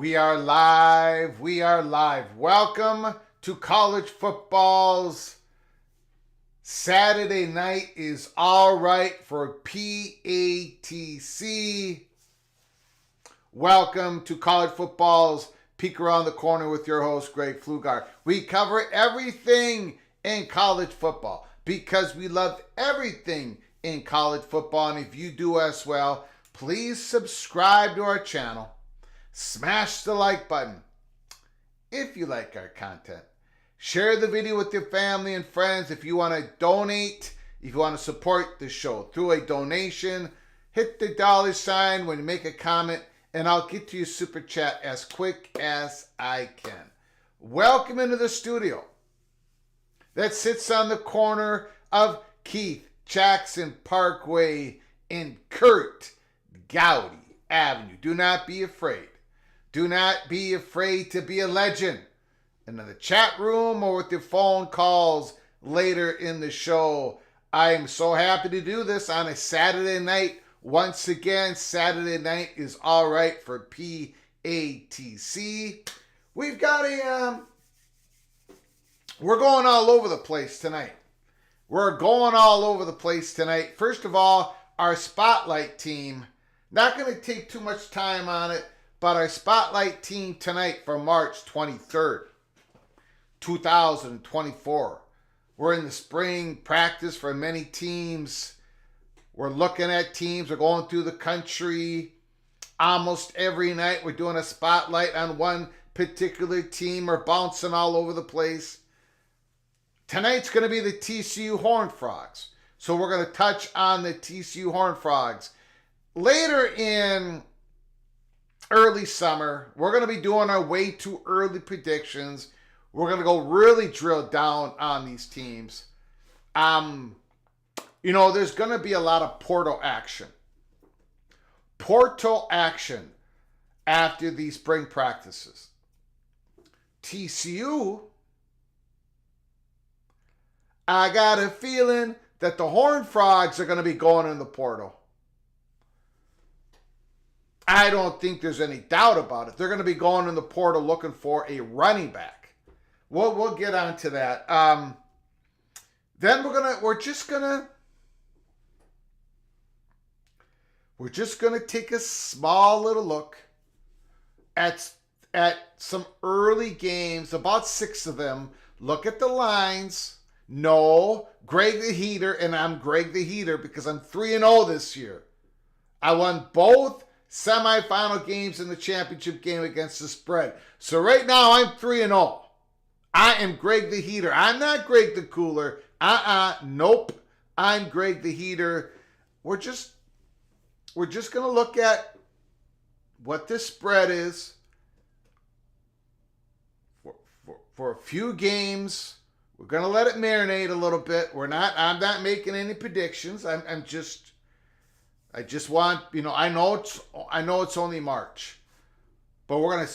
We are live. We are live. Welcome to college football's Saturday night is all right for PATC. Welcome to college football's Peek Around the Corner with your host, Greg Pflugar. We cover everything in college football because we love everything in college football. And if you do as well, please subscribe to our channel. Smash the like button if you like our content. Share the video with your family and friends. If you want to donate, if you want to support the show through a donation, hit the $ when you make a comment, and I'll get to your super chat as quick as I can. Welcome into the studio that sits on the corner of Keith Jackson Parkway and Kurt Gowdy Avenue. Do not be afraid. Do not be afraid to be a legend. And in the chat room or with your phone calls later in the show, I am so happy to do this on a Saturday night. Once again, Saturday night is all right for PATC. We've got we're going all over the place tonight. We're going all over the place tonight. First of all, our spotlight team. Not going to take too much time on it, but our spotlight team tonight for March 23rd, 2024. We're in the spring practice for many teams. We're looking at teams. We're going through the country. Almost every night we're doing a spotlight on one particular team. We're bouncing all over the place. Tonight's going to be the TCU Horned Frogs. So we're going to touch on the TCU Horned Frogs. Later in early summer. We're going to be doing our way too early predictions. We're going to go really drill down on these teams. There's going to be a lot of portal action. Portal action after these spring practices. TCU, I got a feeling that the Horned Frogs are going to be going in the portal. I don't think there's any doubt about it. They're going to be going in the portal looking for a running back. We'll get on to that. Then we're just gonna take a small little look at some early games, about 6 of them. Look at the lines. No, Greg the Heater, and I'm Greg the Heater because I'm 3-0 this year. I won both semifinal games in the championship game against the spread. So right now I'm 3-0. I am Greg the Heater. I'm not Greg the Cooler. Nope. I'm Greg the Heater. We're just gonna look at what this spread is for a few games. We're gonna let it marinate a little bit. I'm not making any predictions. I just want, I know it's only March, but we're gonna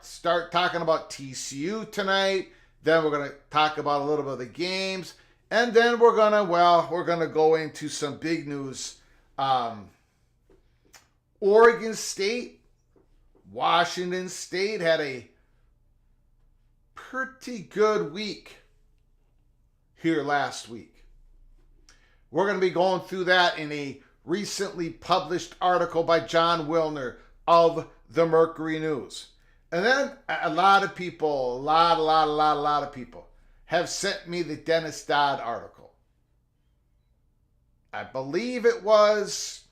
start talking about TCU tonight. Then we're gonna talk about a little bit of the games, and then we're gonna go into some big news. Oregon State, Washington State had a pretty good week here last week. We're going to be going through that in a recently published article by John Wilner of the Mercury News. And then a lot of people, a lot of people have sent me the Dennis Dodd article. I believe it was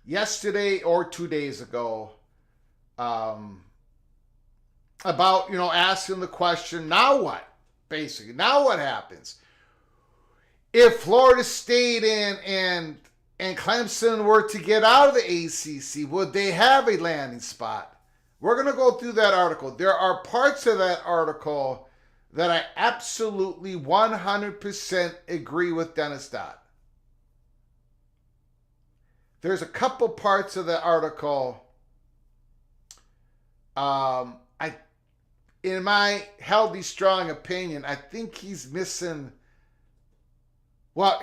yesterday or 2 days ago, about, asking the question, now what? Basically, now what happens? If Florida State and Clemson were to get out of the ACC, would they have a landing spot? We're going to go through that article. There are parts of that article that I absolutely 100% agree with Dennis Dodd. There's a couple parts of the article, in my healthy, strong opinion, I think he's missing. Well,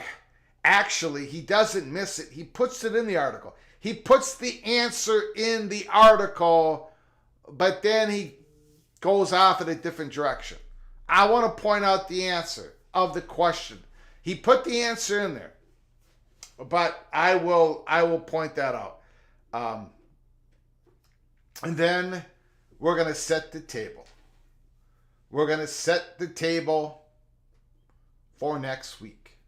actually, he doesn't miss it. He puts it in the article. He puts the answer in the article, but then he goes off in a different direction. I want to point out the answer of the question. He put the answer in there, but I will point that out. And then we're going to set the table. We're going to set the table for next week.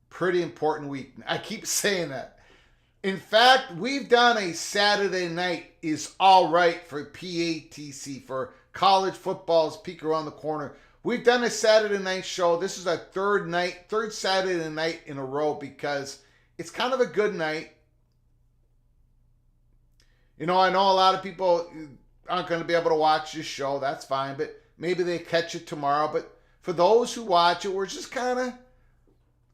Pretty important week. I keep saying that. In fact, we've done a Saturday night is all right for PATC, for college football's peek around the corner. We've done a Saturday night show. This is our third Saturday night in a row because it's kind of a good night. I know a lot of people aren't going to be able to watch this show. That's fine, but maybe they catch it tomorrow. But for those who watch it, we're just kind of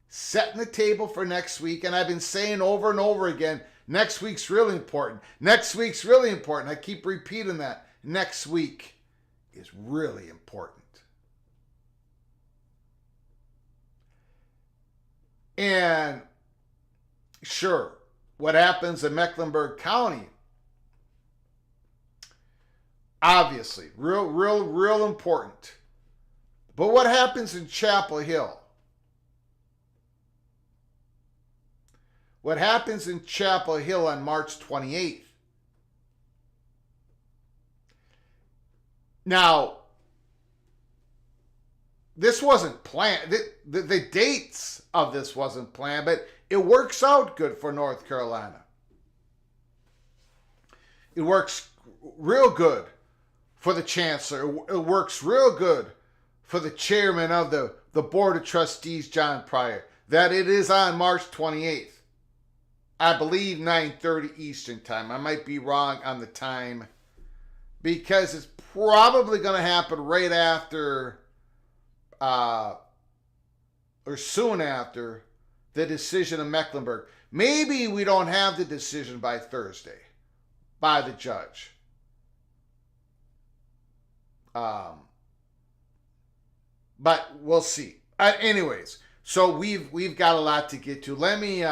setting the table for next week. And I've been saying over and over again, next week's really important. Next week's really important. I keep repeating that. Next week is really important. And sure, what happens in Mecklenburg County, obviously, real important. But what happens in Chapel Hill? What happens in Chapel Hill on March 28th? Now, this wasn't planned. The dates of this wasn't planned, but it works out good for North Carolina. It works real good for the chancellor. It works real good for the chairman of the Board of Trustees, John Pryor, that it is on March 28th. I believe 9:30 Eastern time. I might be wrong on the time because it's probably going to happen right after or soon after the decision of Mecklenburg. Maybe we don't have the decision by Thursday by the judge. But we'll see. Anyways, so we've got a lot to get to. Let me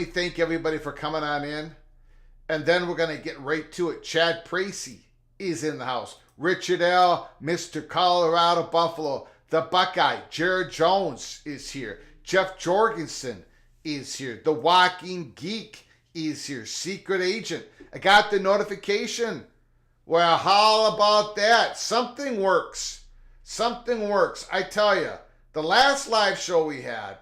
thank everybody for coming on in, and then we're gonna get right to it. Chad Pracy is in the house. Richard L., Mr. Colorado Buffalo, the Buckeye, Jared Jones is here. Jeff Jorgensen is here. The Walking Geek is here. Secret Agent. I got the notification. Well, how about that? Something works. Something works. I tell you, the last live show we had,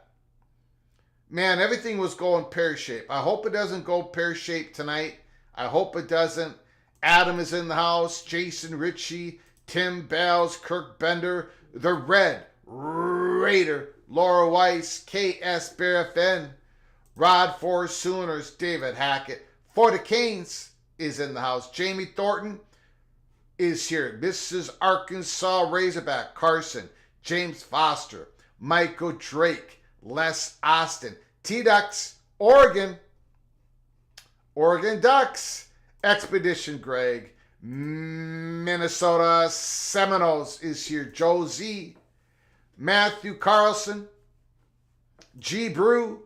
man, everything was going pear-shaped. I hope it doesn't go pear-shaped tonight. I hope it doesn't. Adam is in the house. Jason Ritchie, Tim Bells, Kirk Bender, the Red Raider, Laura Weiss, KS BFN, Rod for Sooners, David Hackett. For the Canes is in the house. Jamie Thornton is here. Mrs. Arkansas Razorback, Carson, James Foster, Michael Drake, Les Austin, T-Ducks, Oregon Ducks, Expedition Greg, Minnesota Seminoles is here. Joe Z, Matthew Carlson, G. Brew,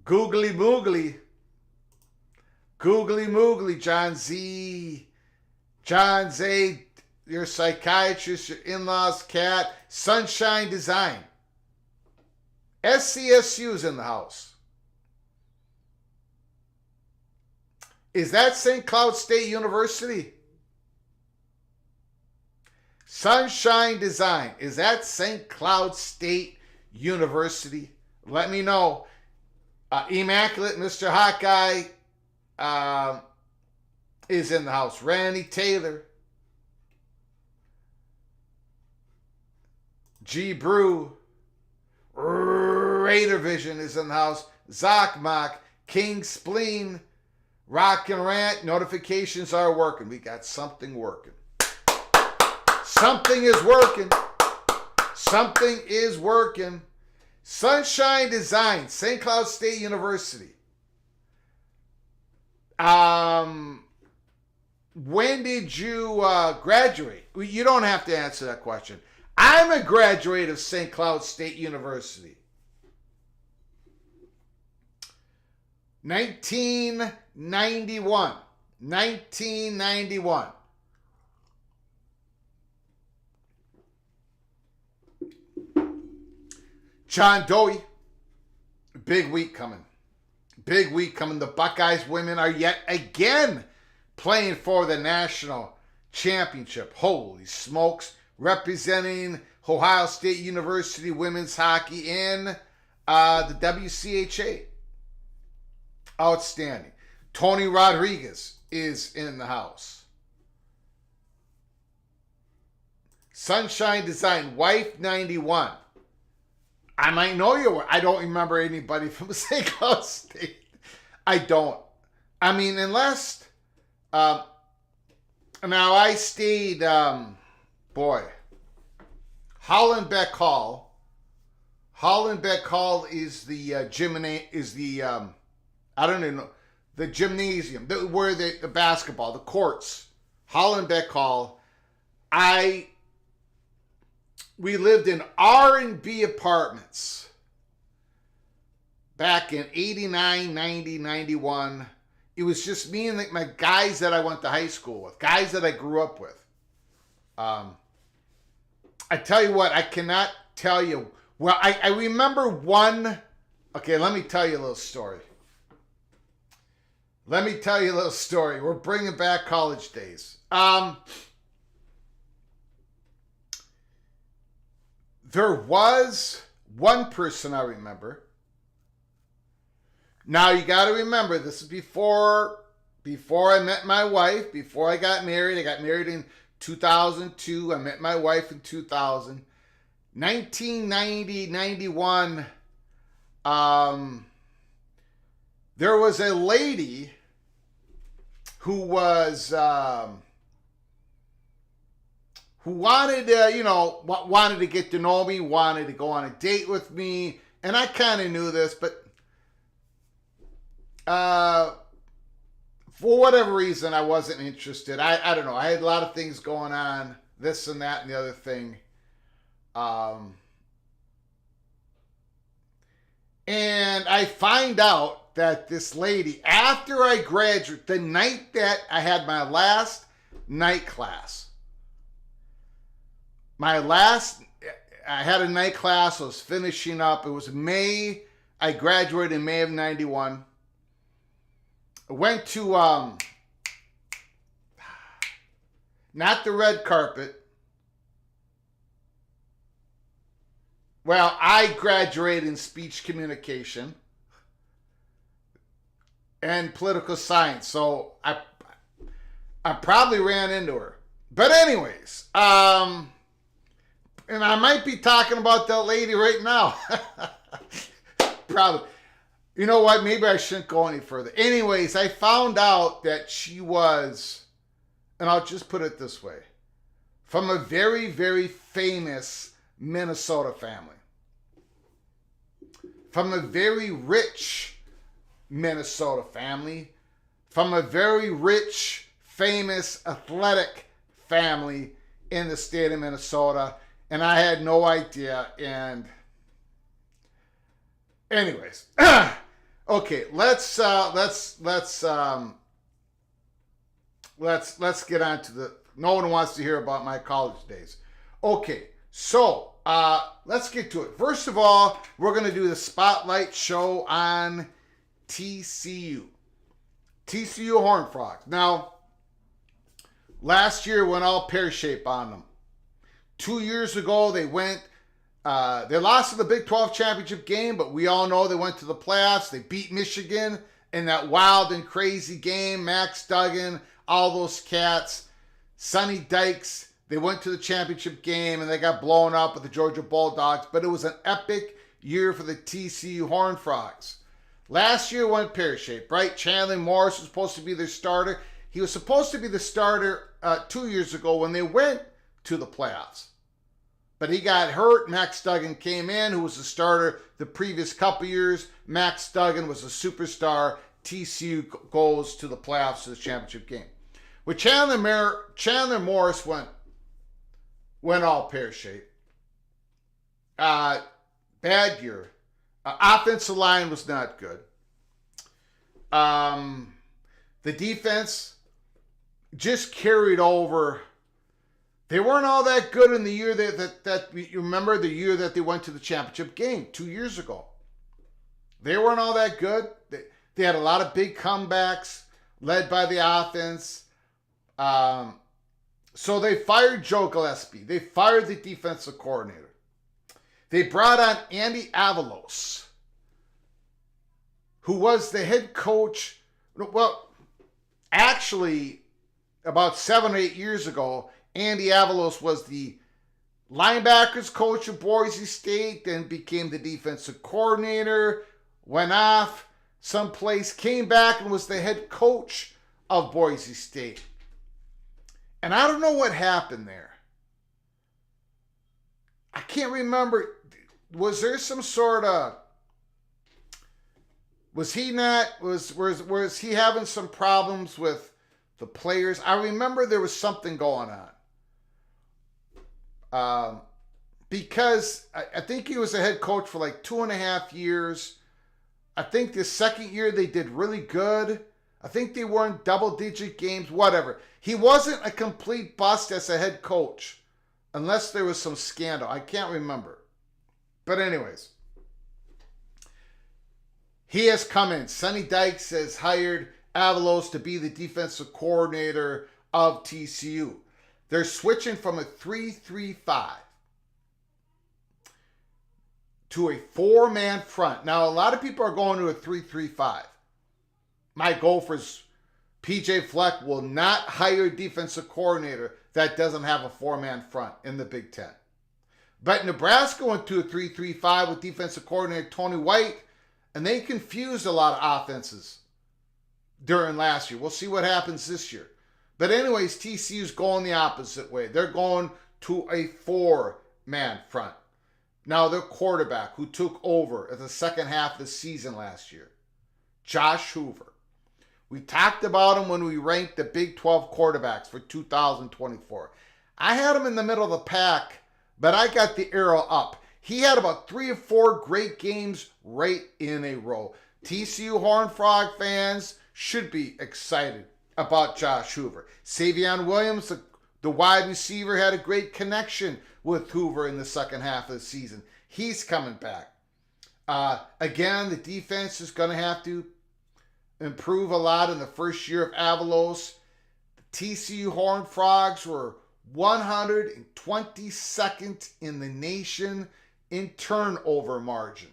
Googly Moogly, John Z, your psychiatrist, your in-laws cat, Sunshine Design. SCSU's in the house. Is that St. Cloud State University? Sunshine Design. Is that St. Cloud State University? Let me know. Immaculate Mr. Hawkeye is in the house. Randy Taylor. G. Brew. Raider Vision is in the house. Zachmach. King Spleen. Rock and Rant. Notifications are working. We got something working. Something is working. Something is working. Sunshine Design, St. Cloud State University. When did you graduate? You don't have to answer that question. I'm a graduate of St. Cloud State University. 1991. 1991. John Doe, big week coming. Big week coming. The Buckeyes women are yet again playing for the national championship. Holy smokes. Representing Ohio State University women's hockey in the WCHA. Outstanding. Tony Rodriguez is in the house. Sunshine Design, Wife 91. I might know you. I don't remember anybody from St. Cloud State. I don't. I mean, unless... now, I stayed... Hollenbeck Hall. Hollenbeck Hall is the I don't even know, the gymnasium, where the basketball, the courts. Hollenbeck Hall. We lived in R&B apartments back in 89, 90, 91. It was just me and my guys that I went to high school with, guys that I grew up with. I tell you what, I cannot tell you. Well, I remember one. Okay, let me tell you a little story. We're bringing back college days. There was one person I remember. Now you got to remember, this is before I met my wife, before I got married. I got married in 2002. I met my wife in 2000. 1990, 91, There was a lady who was who wanted to, wanted to get to know me, wanted to go on a date with me, and I kind of knew this, but for whatever reason, I wasn't interested. I don't know. I had a lot of things going on, this and that and the other thing. And I find out that this lady, after I graduated, the night that I had my last night class, I had a night class, I was finishing up. It was May, I graduated in May of 91. I went to, not the red carpet. Well, I graduated in speech communication and political science, so I probably ran into her. But anyways, and I might be talking about that lady right now. Probably. You know what? Maybe I shouldn't go any further. Anyways, I found out that she was, and I'll just put it this way, from a very, very famous Minnesota family. From a very rich Minnesota family. From a very rich, famous, athletic family in the state of Minnesota. And I had no idea. And anyways, okay, let's get on to the, no one wants to hear about my college days. Okay, so let's get to it. First of all, we're going to do the spotlight show on TCU. TCU Horned Frogs. Now, last year went all pear-shaped on them. 2 years ago, they lost to the Big 12 championship game, but we all know they went to the playoffs. They beat Michigan in that wild and crazy game. Max Duggan, all those cats, Sonny Dykes, they went to the championship game and they got blown up with the Georgia Bulldogs, but it was an epic year for the TCU Horned Frogs. Last year went pear-shaped, right? Chandler Morris was supposed to be their starter. He was supposed to be the starter 2 years ago when they went to the playoffs. But he got hurt. Max Duggan came in, who was the starter the previous couple years. Max Duggan was a superstar. TCU goes to the playoffs to the championship game. With Chandler Morris went all pear-shaped. Bad year. Offensive line was not good. The defense just carried over. They weren't all that good in the year that you remember the year that they went to the championship game 2 years ago. They weren't all that good. They had a lot of big comebacks led by the offense. So they fired Joe Gillespie. They fired the defensive coordinator. They brought on Andy Avalos, who was the head coach. Well, actually, about 7 or 8 years ago, Andy Avalos was the linebackers coach of Boise State, then became the defensive coordinator, went off someplace, came back and was the head coach of Boise State. And I don't know what happened there. I can't remember. Was there some sort of, was he having some problems with the players? I remember there was something going on. Because I think he was a head coach for like 2.5 years. I think the second year they did really good. I think they were in double-digit games, whatever. He wasn't a complete bust as a head coach, unless there was some scandal. I can't remember. But anyways, he has come in. Sonny Dykes has hired Avalos to be the defensive coordinator of TCU. They're switching from a 3-3-5 to a 4-man front. Now, a lot of people are going to a 3-3-5. My Gophers, PJ Fleck, will not hire a defensive coordinator that doesn't have a 4-man front in the Big Ten. But Nebraska went to a 3-3-5 with defensive coordinator Tony White And they confused a lot of offenses during last year. We'll see what happens this year. But anyways, TCU's going the opposite way. They're going to a 4-man front. Now their quarterback, who took over at the second half of the season last year, Josh Hoover. We talked about him when we ranked the Big 12 quarterbacks for 2024. I had him in the middle of the pack, but I got the arrow up. He had about 3 or 4 great games right in a row. TCU Horned Frog fans should be excited about Josh Hoover. Savion Williams, the wide receiver, had a great connection with Hoover in the second half of the season. He's coming back. Again, the defense is going to have to improve a lot in the first year of Avalos. The TCU Horned Frogs were 122nd in the nation in turnover margin.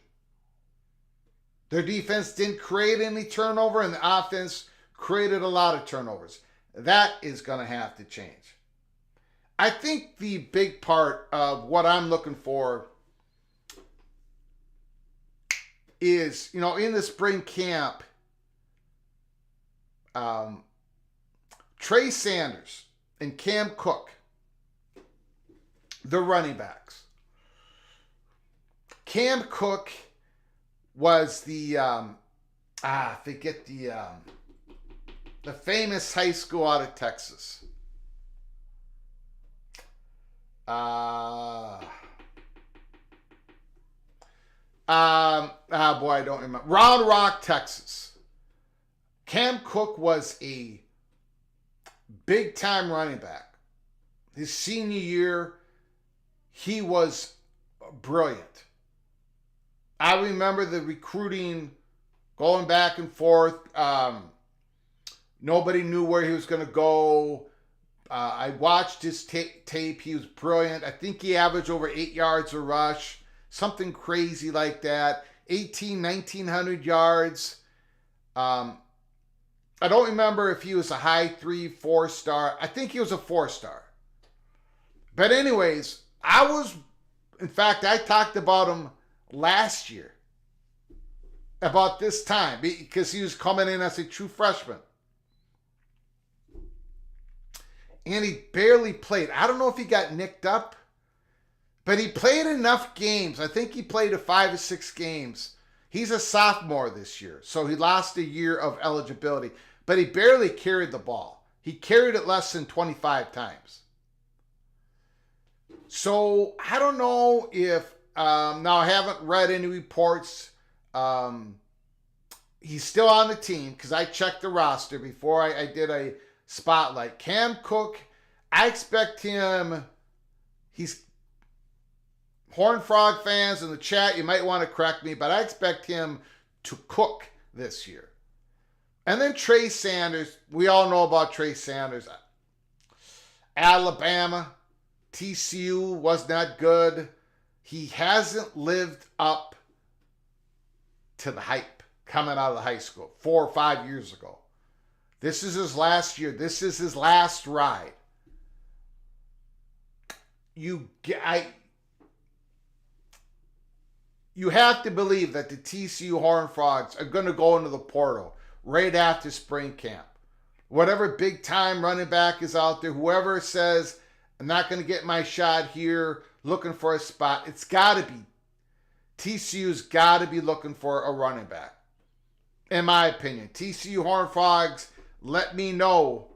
Their defense didn't create any turnover, and the offense created a lot of turnovers. That is going to have to change. I think the big part of what I'm looking for is, in the spring camp, Trey Sanders and Cam Cook, the running backs. Cam Cook was the famous high school out of Texas. I don't remember. Round Rock, Texas. Cam Cook was a big-time running back. His senior year, he was brilliant. I remember the recruiting going back and forth. Nobody knew where he was going to go. I watched his tape. He was brilliant. I think he averaged over 8 yards a rush. Something crazy like that. 1,900 yards. I don't remember if he was a high 3, 4-star. I think he was a 4-star. But anyways, I talked about him last year. About this time. Because he was coming in as a true freshman. And he barely played. I don't know if he got nicked up, but he played enough games. I think he played 5 or 6 games. He's a sophomore this year, so he lost a year of eligibility, but he barely carried the ball. He carried it less than 25 times. So I don't know if, now I haven't read any reports. He's still on the team because I checked the roster before I did a spotlight. Cam Cook, I expect him, he's Horned Frog fans in the chat, you might want to correct me, but I expect him to cook this year. And then Trey Sanders, we all know about Trey Sanders. Alabama, TCU was not good. He hasn't lived up to the hype coming out of the high school 4 or 5 years ago. This is his last year. This is his last ride. You have to believe that the TCU Horned Frogs are going to go into the portal right after spring camp. Whatever big time running back is out there, whoever says, I'm not going to get my shot here, looking for a spot, it's got to be. TCU's got to be looking for a running back. In my opinion. TCU Horned Frogs, let me know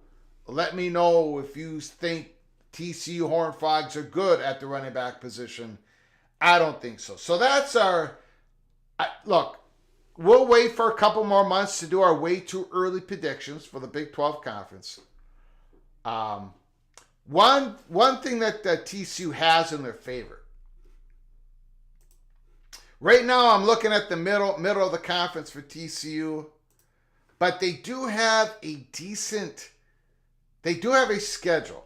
if you think TCU Horned Frogs are good at the running back position. I don't think so. So that's look, we'll wait for a couple more months to do our way too early predictions for the Big 12 Conference. One thing that TCU has in their favor. Right now I'm looking at the middle of the conference for TCU, but they do have a schedule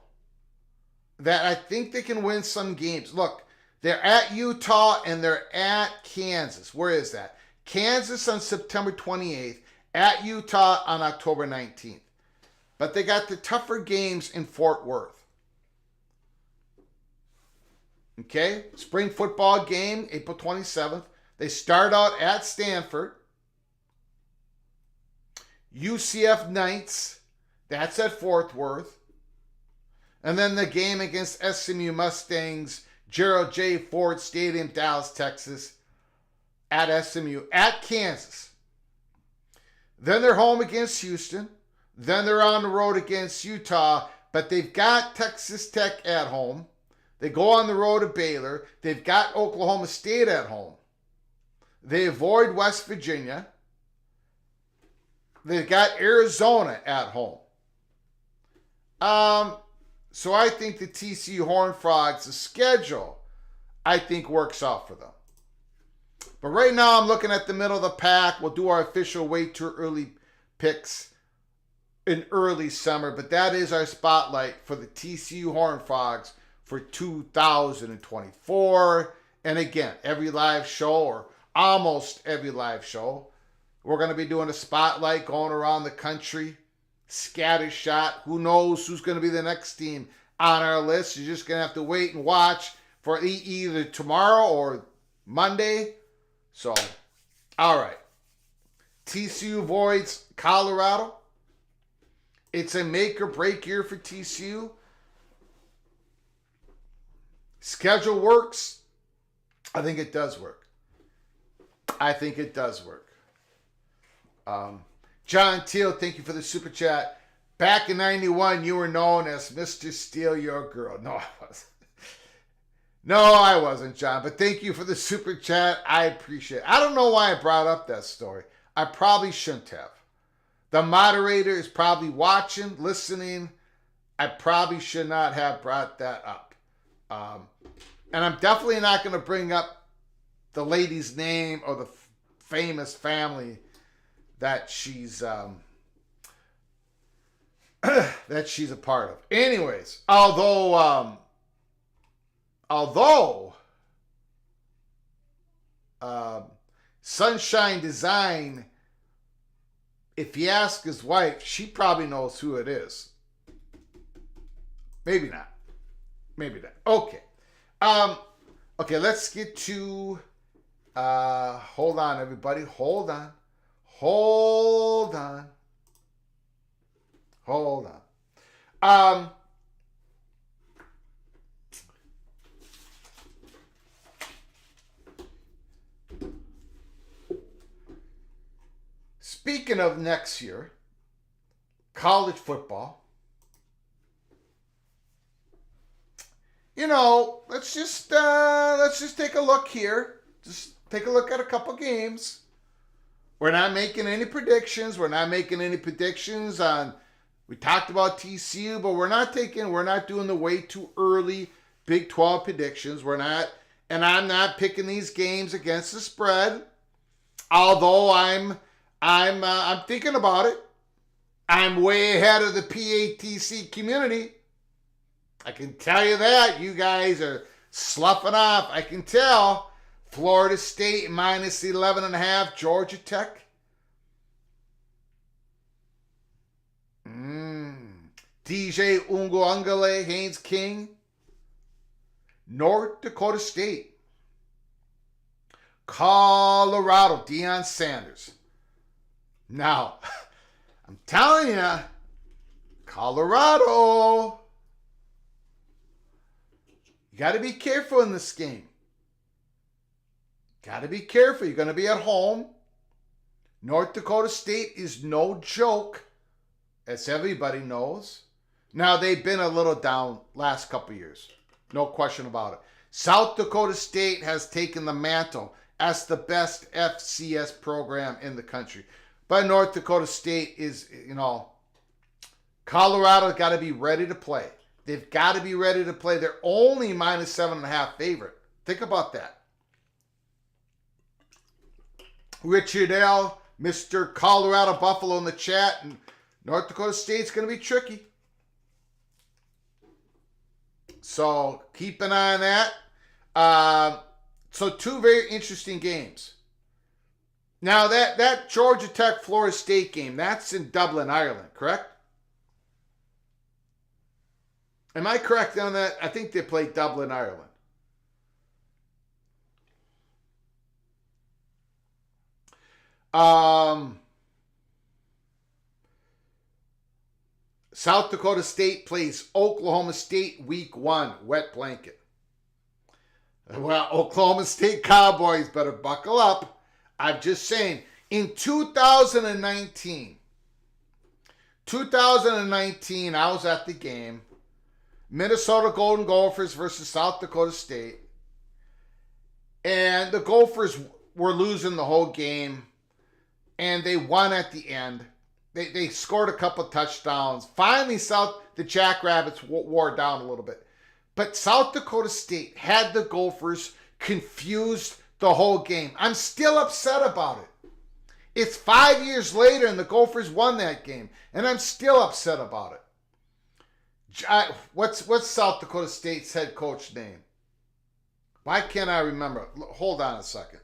that I think they can win some games. Look, they're at Utah and they're at Kansas. Where is that? Kansas on September 28th, at Utah on October 19th. But they got the tougher games in Fort Worth. Okay? Spring football game, April 27th. They start out at Stanford. UCF Knights, that's at Fort Worth. And then the game against SMU Mustangs, Gerald J. Ford Stadium, Dallas, Texas, at SMU, at Kansas. Then they're home against Houston. Then they're on the road against Utah, but they've got Texas Tech at home. They go on the road to Baylor. They've got Oklahoma State at home. They avoid West Virginia. They've got Arizona at home. So I think the TCU Horned Frogs, the schedule, I think works out for them. But right now I'm looking at the middle of the pack. We'll do our official way too early picks in early summer. But that is our spotlight for the TCU Horned Frogs for 2024. And again, every live show, or almost every live show, we're going to be doing a spotlight going around the country. Scatter shot. Who knows who's going to be the next team on our list? You're just going to have to wait and watch for either tomorrow or Monday. So, all right. TCU avoids Colorado. It's a make or break year for TCU. Schedule works. I think it does work. I think it does work. John Teal, thank you for the super chat. Back in 91, you were known as Mr. Steal Your Girl. No, I wasn't. No, I wasn't, John. But thank you for the super chat. I appreciate it. I don't know why I brought up that story. I probably shouldn't have. The moderator is probably watching, listening. I probably should not have brought that up. And I'm definitely not going to bring up the lady's name or the famous family that she's that she's a part of. Anyways, although Sunshine Design, if you ask his wife, she probably knows who it is. Maybe not. Maybe not. Okay. Okay, let's get to hold on, everybody. Hold on. Speaking of next year, college football, let's just take a look here. Just take a look at a couple games. We're not making any predictions. We talked about TCU, but we're not doing the way too early Big 12 predictions. And I'm not picking these games against the spread. Although I'm thinking about it. I'm way ahead of the PATC community. I can tell you that. You guys are sloughing off. I can tell. Florida State minus 11.5. Georgia Tech. DJ Unguangale, Haynes King. North Dakota State. Colorado, Deion Sanders. Now, I'm telling you, Colorado, you got to be careful in this game. Got to be careful. You're going to be at home. North Dakota State is no joke, as everybody knows. Now, they've been a little down last couple years. No question about it. South Dakota State has taken the mantle as the best FCS program in the country. But North Dakota State is, Colorado's got to be ready to play. They've got to be ready to play. They're only minus 7.5 favorite. Think about that. Richard L., Mr. Colorado Buffalo in the chat. And North Dakota State's going to be tricky. So keep an eye on that. So two very interesting games. Now that Georgia Tech Florida State game, that's in Dublin, Ireland, correct? Am I correct on that? I think they played Dublin, Ireland. South Dakota State plays Oklahoma State week 1, wet blanket. Well, Oklahoma State Cowboys better buckle up. I'm just saying, in 2019, I was at the game. Minnesota Golden Gophers versus South Dakota State. And the Gophers were losing the whole game. And they won at the end. They scored a couple touchdowns. Finally, the Jackrabbits wore down a little bit. But South Dakota State had the Gophers confused the whole game. I'm still upset about it. It's 5 years later and the Gophers won that game. And I'm still upset about it. What's South Dakota State's head coach name? Why can't I remember? Hold on a second.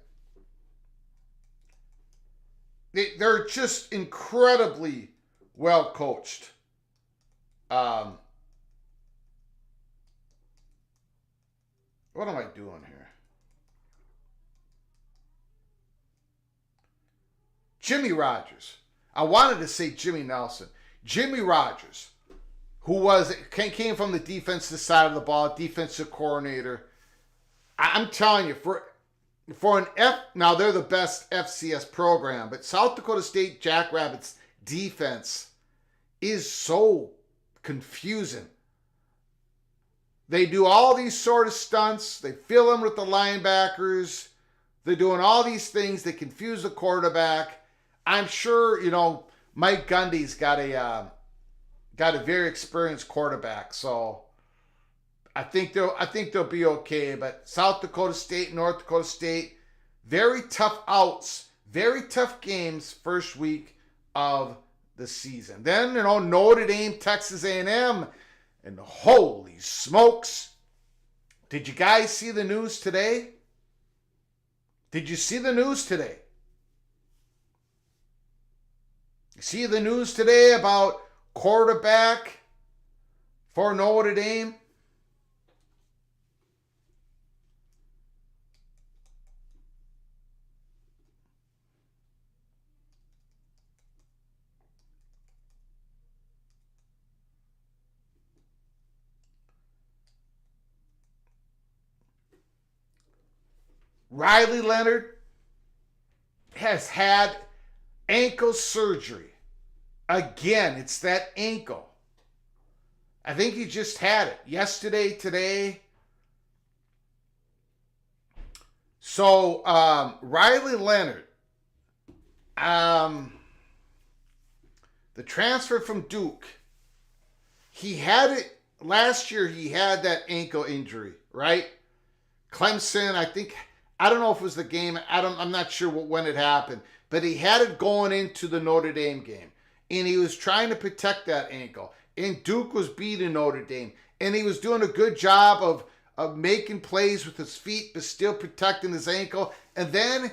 They're just incredibly well coached. What am I doing here? Jimmy Rogers. I wanted to say Jimmy Nelson. Jimmy Rogers, who came from the defensive side of the ball, defensive coordinator. I'm telling you, for an now they're the best FCS program, but South Dakota State Jackrabbits defense is so confusing. They do all these sort of stunts. They fill them with the linebackers. They're doing all these things. They confuse the quarterback. I'm sure, Mike Gundy's got a very experienced quarterback, so I think they'll be okay. But South Dakota State, North Dakota State, very tough outs, very tough games first week of the season. Then, Notre Dame, Texas A&M, and holy smokes. Did you guys see the news today? Did you see the news today? You see the news today about quarterback for Notre Dame? Riley Leonard has had ankle surgery. Again, it's that ankle. I think he just had it yesterday, today. So, Riley Leonard, the transfer from Duke, he had it last year. He had that ankle injury, right? Clemson, I don't know if it was the game. I'm not sure when it happened, but he had it going into the Notre Dame game, and he was trying to protect that ankle. And Duke was beating Notre Dame, and he was doing a good job of making plays with his feet, but still protecting his ankle. And then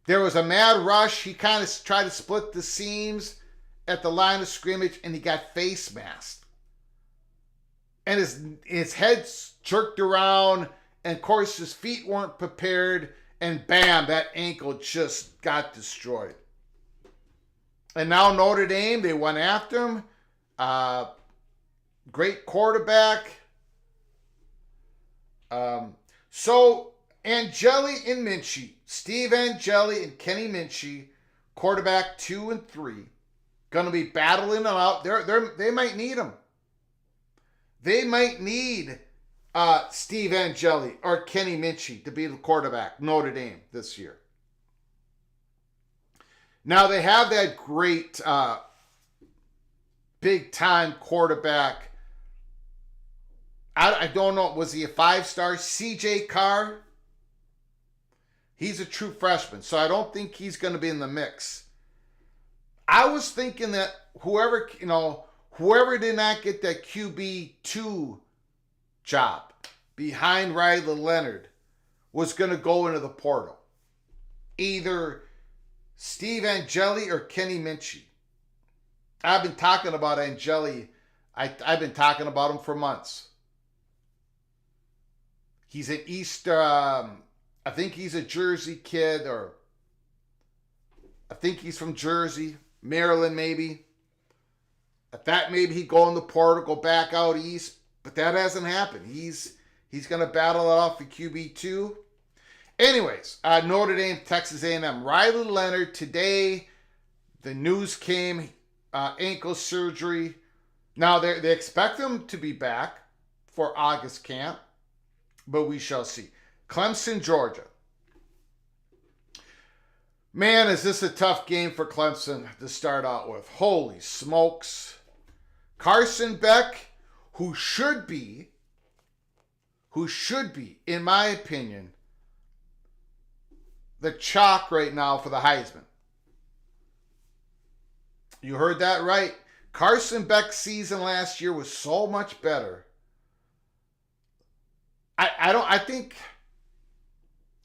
there was a mad rush. He kind of tried to split the seams at the line of scrimmage, and he got face masked, and his head jerked around. And, of course, his feet weren't prepared, and bam, that ankle just got destroyed. And now Notre Dame, they went after him. Great quarterback. So, Angeli and Minchie, Steve Angeli and Kenny Minchie, quarterback 2 and 3, going to be battling them out. They might need him. They might need Steve Angeli or Kenny Minchie to be the quarterback, Notre Dame, this year. Now they have that great big-time quarterback. I don't know, was he a 5-star? CJ Carr? He's a true freshman, so I don't think he's going to be in the mix. I was thinking that whoever did not get that QB2 job behind Riley Leonard was going to go into the portal. Either Steve Angeli or Kenny Minchie. I've been talking about Angeli. I've been talking about him for months. He's an I think he's a Jersey kid, or I think he's from Jersey, Maryland maybe. I thought maybe he'd go in the portal, go back out east, but that hasn't happened. He's going to battle it off for QB2. Anyways, Notre Dame, Texas A&M. Riley Leonard, today the news came, ankle surgery. Now, they expect him to be back for August camp, but we shall see. Clemson, Georgia. Man, is this a tough game for Clemson to start out with. Holy smokes. Carson Beck, who should be, in my opinion, the chalk right now for the Heisman. You heard that right. Carson Beck's season last year was so much better. I think,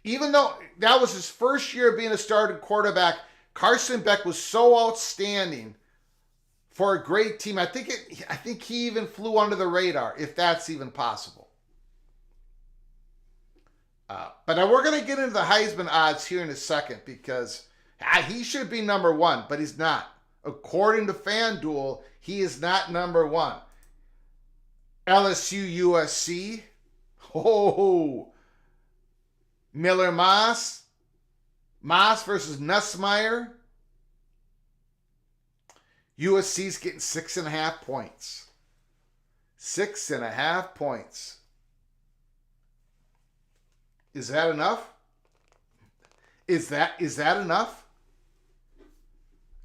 even though that was his first year being a starting quarterback, Carson Beck was so outstanding for a great team. I think he even flew under the radar, if that's even possible. But we're going to get into the Heisman odds here in a second, because he should be number one, but he's not. According to FanDuel, he is not number one. LSU, USC. Oh, Miller Moss versus Nussmeier. USC's getting 6.5 points. 6.5 points. Is that enough? Is that enough?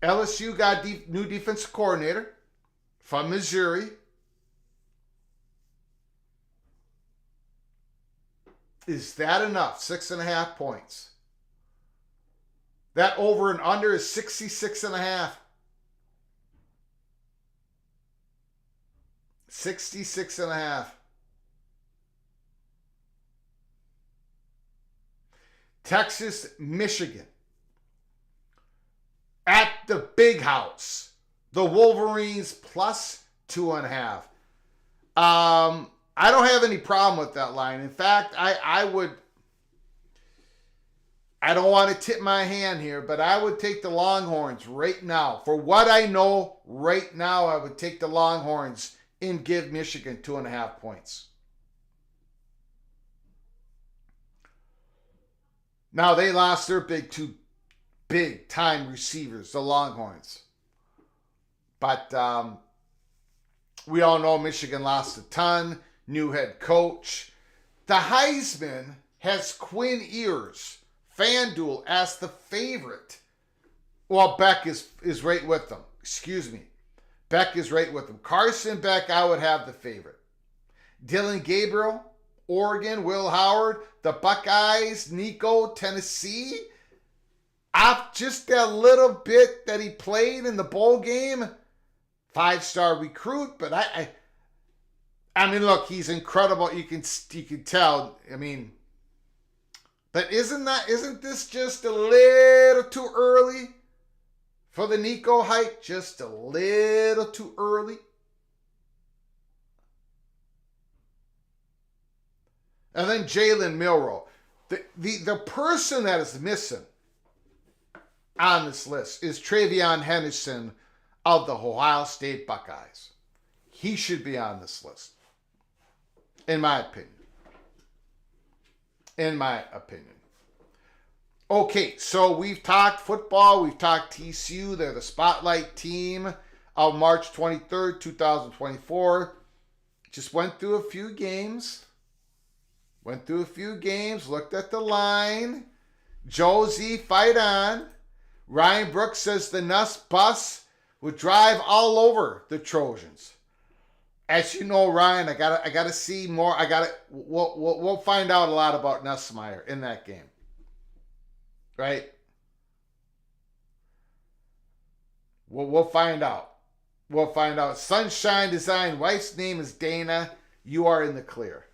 LSU got new defensive coordinator from Missouri. Is that enough? 6.5 points. That over and under is 66.5. 66.5. Texas, Michigan. At the Big House. The Wolverines plus 2.5. I don't have any problem with that line. In fact, I don't want to tip my hand here, but I would take the Longhorns right now. For what I know right now, I would take the Longhorns and give Michigan 2.5 points. Now, they lost their two big-time receivers, the Longhorns. But we all know Michigan lost a ton. New head coach. The Heisman has Quinn Ewers, FanDuel, as the favorite. Well, Beck is right with them. Excuse me. Beck is right with them. Carson Beck, I would have the favorite. Dylan Gabriel, Oregon. Will Howard, the Buckeyes. Nico, Tennessee. Just that little bit that he played in the bowl game. 5-star recruit, but I mean, look, he's incredible. You can tell. I mean, but isn't this just a little too early for the Nico hype? Just a little too early. And then Jalen Milroe. The person that is missing on this list is Travion Henderson of the Ohio State Buckeyes. He should be on this list, in my opinion. Okay, so we've talked football. We've talked TCU. They're the spotlight team of March 23rd, 2024. Just went through a few games. Looked at the line. Josie, fight on. Ryan Brooks says the Nuss bus would drive all over the Trojans. As you know, Ryan, I gotta see more. We'll find out a lot about Nussmeier in that game, right? We'll find out. Sunshine Design. Wife's name is Dana. You are in the clear.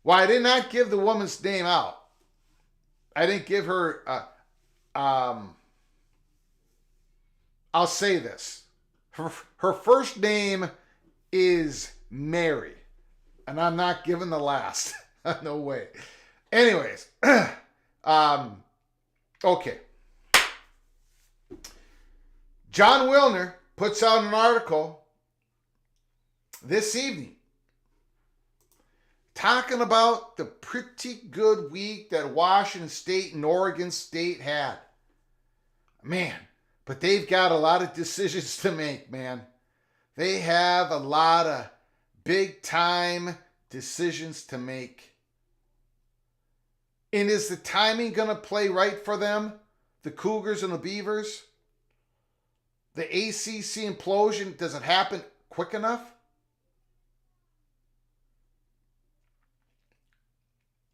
Well, I did not give the woman's name out. I didn't give her. I'll say this. Her first name is Mary. And I'm not giving the last. No way. Anyways. Okay. John Wilner puts out an article this evening talking about the pretty good week that Washington State and Oregon State had. Man, but they've got a lot of decisions to make, man. They have a lot of big time decisions to make. And is the timing going to play right for them? The Cougars and the Beavers? The ACC implosion, does it happen quick enough?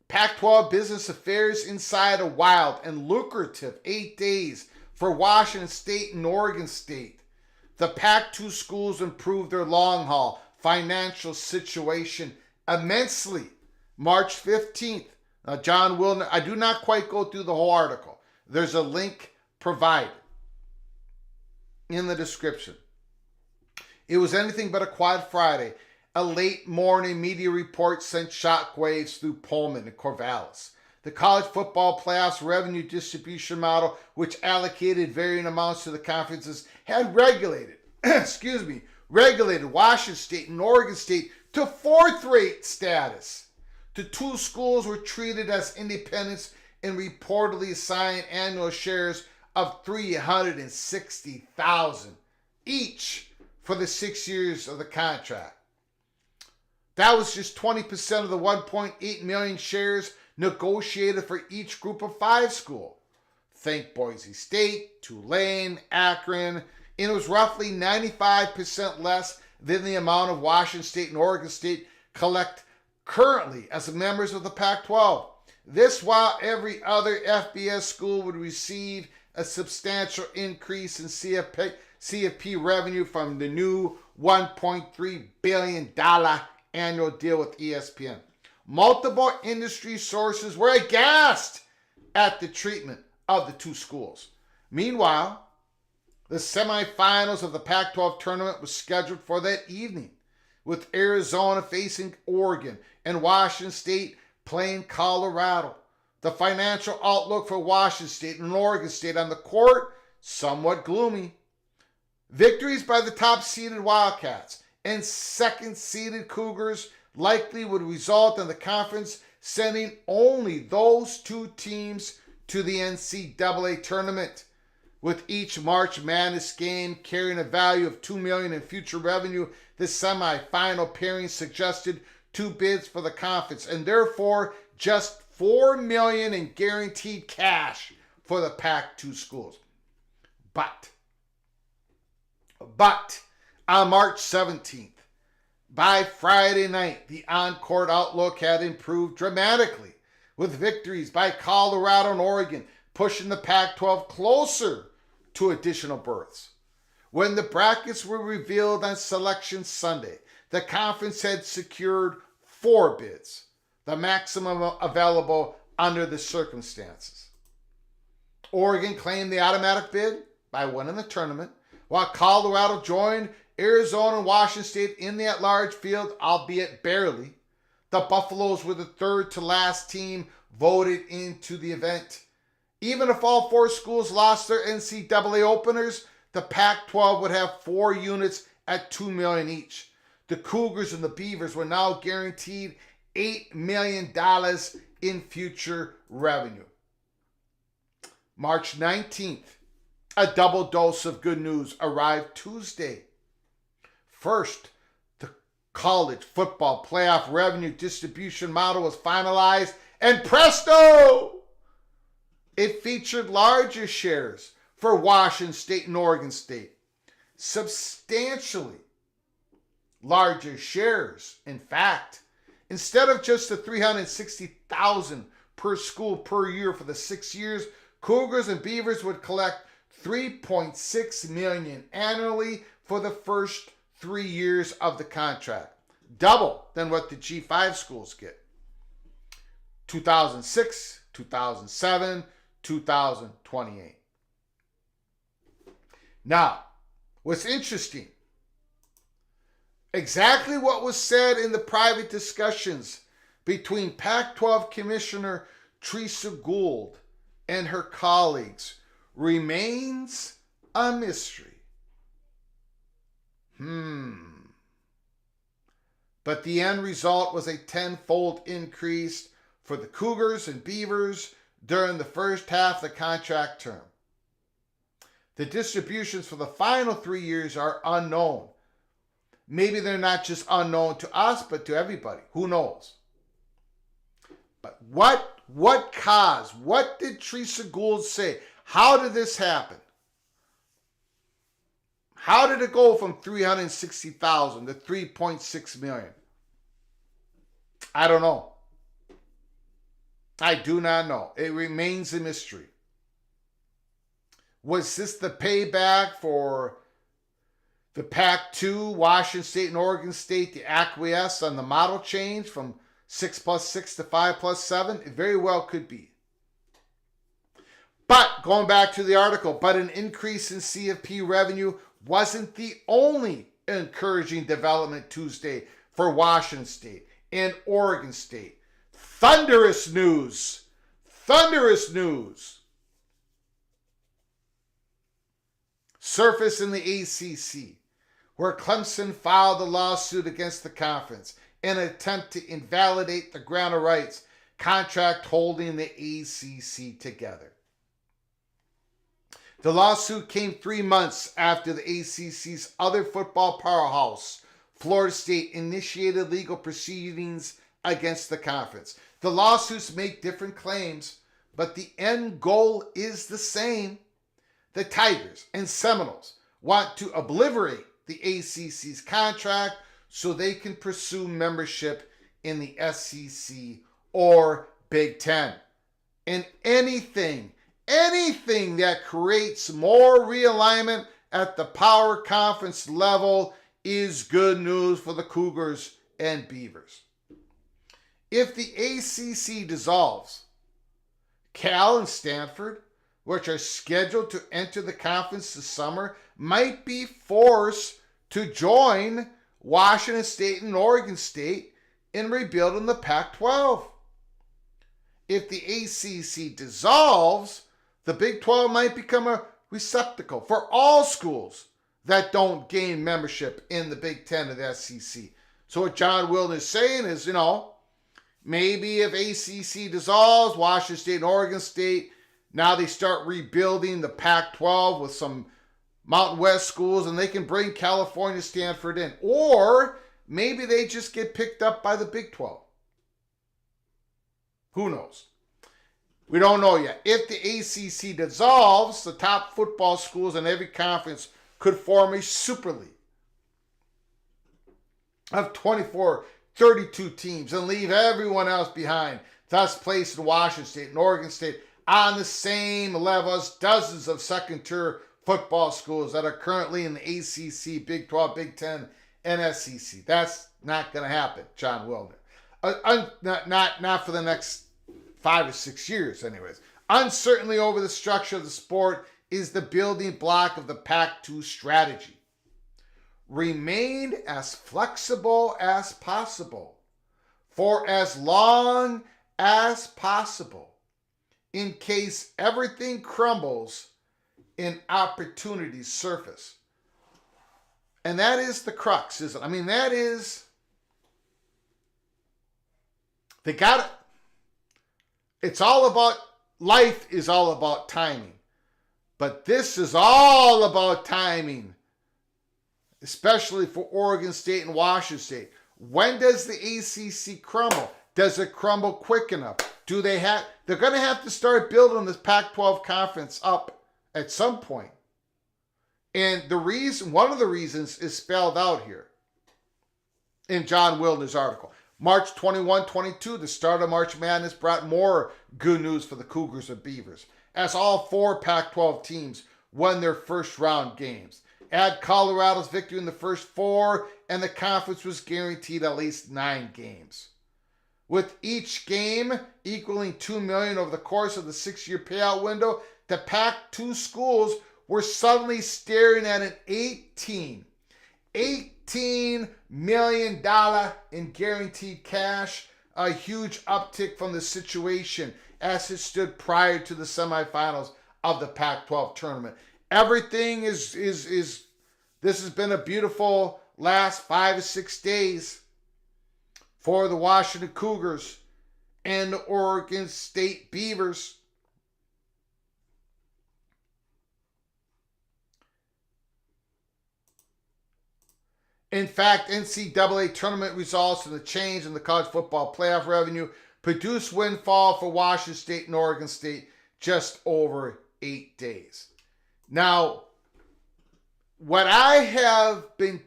Pac-12 business affairs inside a wild and lucrative 8 days for Washington State and Oregon State. The Pac-2 schools improved their long-haul financial situation immensely. March 15th. Now, John Wilner, I do not quite go through the whole article. There's a link provided in the description. It was anything but a quiet Friday. A late morning media report sent shockwaves through Pullman and Corvallis. The college football playoffs revenue distribution model, which allocated varying amounts to the conferences, had regulated Washington State and Oregon State to fourth-rate status. The two schools were treated as independents and reportedly assigned annual shares of $360,000 each for the 6 years of the contract. That was just 20% of the 1.8 million shares negotiated for each group of 5 school. Think Boise State, Tulane, Akron, and it was roughly 95% less than the amount of Washington State and Oregon State collect currently as members of the Pac-12. This while every other FBS school would receive a substantial increase in CFP revenue from the new $1.3 billion annual deal with ESPN. Multiple industry sources were aghast at the treatment of the two schools. Meanwhile, the semifinals of the Pac-12 tournament was scheduled for that evening, with Arizona facing Oregon and Washington State playing Colorado. The financial outlook for Washington State and Oregon State on the court, somewhat gloomy. Victories by the top-seeded Wildcats and second-seeded Cougars likely would result in the conference sending only those two teams to the NCAA tournament, with each March Madness game carrying a value of $2 million in future revenue. The semifinal pairing suggested 2 bids for the conference, and therefore just $4 million in guaranteed cash for the Pac-2 schools. But on March 17th, by Friday night, the on-court outlook had improved dramatically, with victories by Colorado and Oregon pushing the Pac-12 closer to additional berths. When the brackets were revealed on Selection Sunday, the conference had secured 4 bids, the maximum available under the circumstances. Oregon claimed the automatic bid by winning the tournament, while Colorado joined Arizona and Washington State in the at-large field, albeit barely. The Buffaloes were the third-to-last team voted into the event. Even if all 4 schools lost their NCAA openers, the Pac-12 would have 4 units at $2 million each. The Cougars and the Beavers were now guaranteed $8 million in future revenue. March 19th, a double dose of good news arrived Tuesday. First, the college football playoff revenue distribution model was finalized, and presto! It featured larger shares for Washington State and Oregon State. Substantially larger shares. In fact, instead of just the $360,000 per school per year for the 6 years, Cougars and Beavers would collect $3.6 million annually for the first 3 years of the contract. Double than what the G5 schools get. 2006, 2007, 2028. Now, what's interesting, exactly what was said in the private discussions between Pac-12 Commissioner Teresa Gould and her colleagues remains a mystery. but the end result was a tenfold increase for the Cougars and Beavers during the first half of the contract term. The distributions for the final 3 years are unknown. Maybe they're not just unknown to us, but to everybody. Who knows? But what caused? What did Teresa Gould say? How did this happen? How did it go from $360,000 to $3.6 million? I don't know. I do not know. It remains a mystery. Was this the payback for the Pac-2, Washington State and Oregon State, to acquiesce on the model change from 6+6 to 5+7? It very well could be. But going back to the article, but an increase in CFP revenue wasn't the only encouraging development Tuesday for Washington State and Oregon State. Thunderous news. Thunderous news. Surface in the ACC, where Clemson filed a lawsuit against the conference in an attempt to invalidate the grant of rights contract holding the ACC together. The lawsuit came 3 months after the ACC's other football powerhouse, Florida State, initiated legal proceedings against the conference. The lawsuits make different claims, but the end goal is the same. The Tigers and Seminoles want to obliterate the ACC's contract so they can pursue membership in the SEC or Big Ten. And anything that creates more realignment at the power conference level is good news for the Cougars and Beavers. If the ACC dissolves, Cal and Stanford, which are scheduled to enter the conference this summer, might be forced to join Washington State and Oregon State in rebuilding the Pac-12. If the ACC dissolves, the Big 12 might become a receptacle for all schools that don't gain membership in the Big Ten of the SEC. So what John Wilden is saying is, maybe if ACC dissolves, Washington State and Oregon State, now they start rebuilding the Pac-12 with some Mountain West schools, and they can bring California, Stanford in. Or maybe they just get picked up by the Big 12. Who knows? We don't know yet. If the ACC dissolves, the top football schools in every conference could form a super league of 24, 32 teams and leave everyone else behind, thus placing Washington State and Oregon State on the same level as dozens of second-tier football schools that are currently in the ACC, Big 12, Big 10, and SEC. That's not going to happen, John Wilder. Not for the next 5 or 6 years, anyways. Uncertainty over the structure of the sport is the building block of the Pac-2 strategy. Remain as flexible as possible for as long as possible, in case everything crumbles and opportunities surface. And that is the crux, isn't it? That is, they got it. It's all about, life is all about timing. But this is all about timing, especially for Oregon State and Washington State. When does the ACC crumble? Does it crumble quick enough? They're going to have to start building this Pac-12 conference up at some point. And one of the reasons is spelled out here in John Wilder's article. March 21-22, the start of March Madness brought more good news for the Cougars and Beavers, as all 4 Pac-12 teams won their first round games. Add Colorado's victory in the first 4, and the conference was guaranteed at least 9 games. With each game equaling $2 million over the course of the 6-year payout window, the Pac-2 schools were suddenly staring at an $18 million in guaranteed cash, a huge uptick from the situation as it stood prior to the semifinals of the Pac-12 tournament. Everything this has been a beautiful last 5 or 6 days. for the Washington Cougars and the Oregon State Beavers. In fact, NCAA tournament results and the change in the college football playoff revenue produced windfall for Washington State and Oregon State just over 8 days. Now, what has been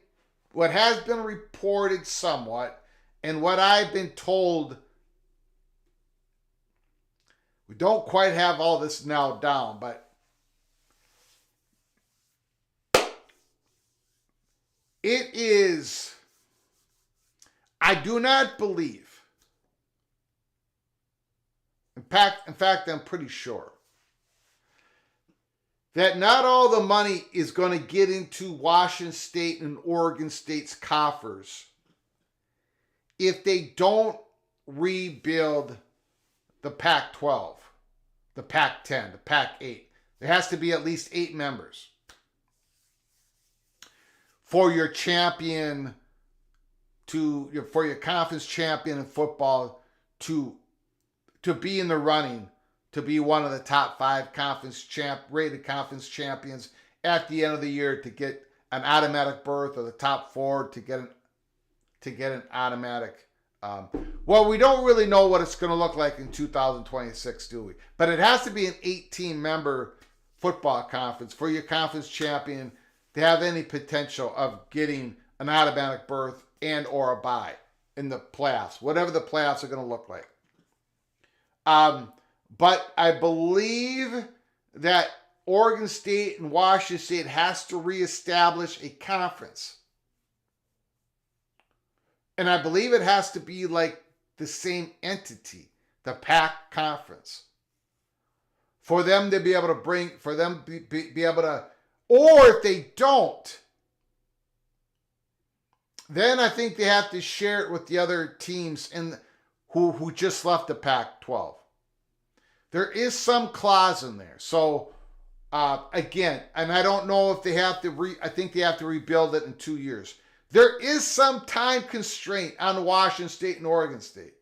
reported somewhat, and what I've been told, we don't quite have all this now down, but it is, I do not believe, in fact, I'm pretty sure, that not all the money is going to get into Washington State and Oregon State's coffers if they don't rebuild the Pac-12, the Pac-10, the Pac-8. There has to be at least 8 members for your champion for your conference champion in football to be in the running to be one of the top 5 rated conference champions at the end of the year, to get an automatic berth, or the top 4 to get an automatic. Well, we don't really know what it's going to look like in 2026, do we? But it has to be an 18-member football conference for your conference champion to have any potential of getting an automatic berth and or a bye in the playoffs, whatever the playoffs are going to look like. But I believe that Oregon State and Washington State has to reestablish a conference. And I believe it has to be like the same entity, the PAC conference, for them to be able to be able to, or if they don't, then I think they have to share it with the other teams who just left the Pac-12. There is some clause in there. So, again, and I don't know if they have to I think they have to rebuild it in 2 years. There is some time constraint on Washington State and Oregon State.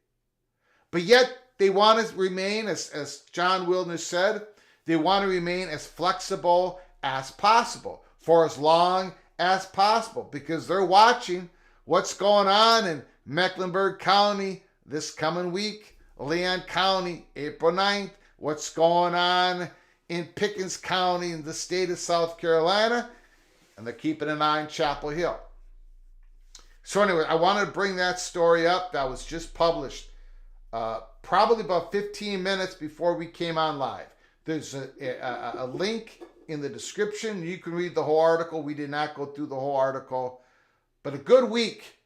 But yet, they want to remain, as John Wildner said, they want to remain as flexible as possible for as long as possible, because they're watching what's going on in Mecklenburg County this coming week, Leon County, April 9th, what's going on in Pickens County in the state of South Carolina, and they're keeping an eye on Chapel Hill. So anyway, I wanted to bring that story up that was just published probably about 15 minutes before we came on live. There's a link in the description. You can read the whole article. We did not go through the whole article. But a good week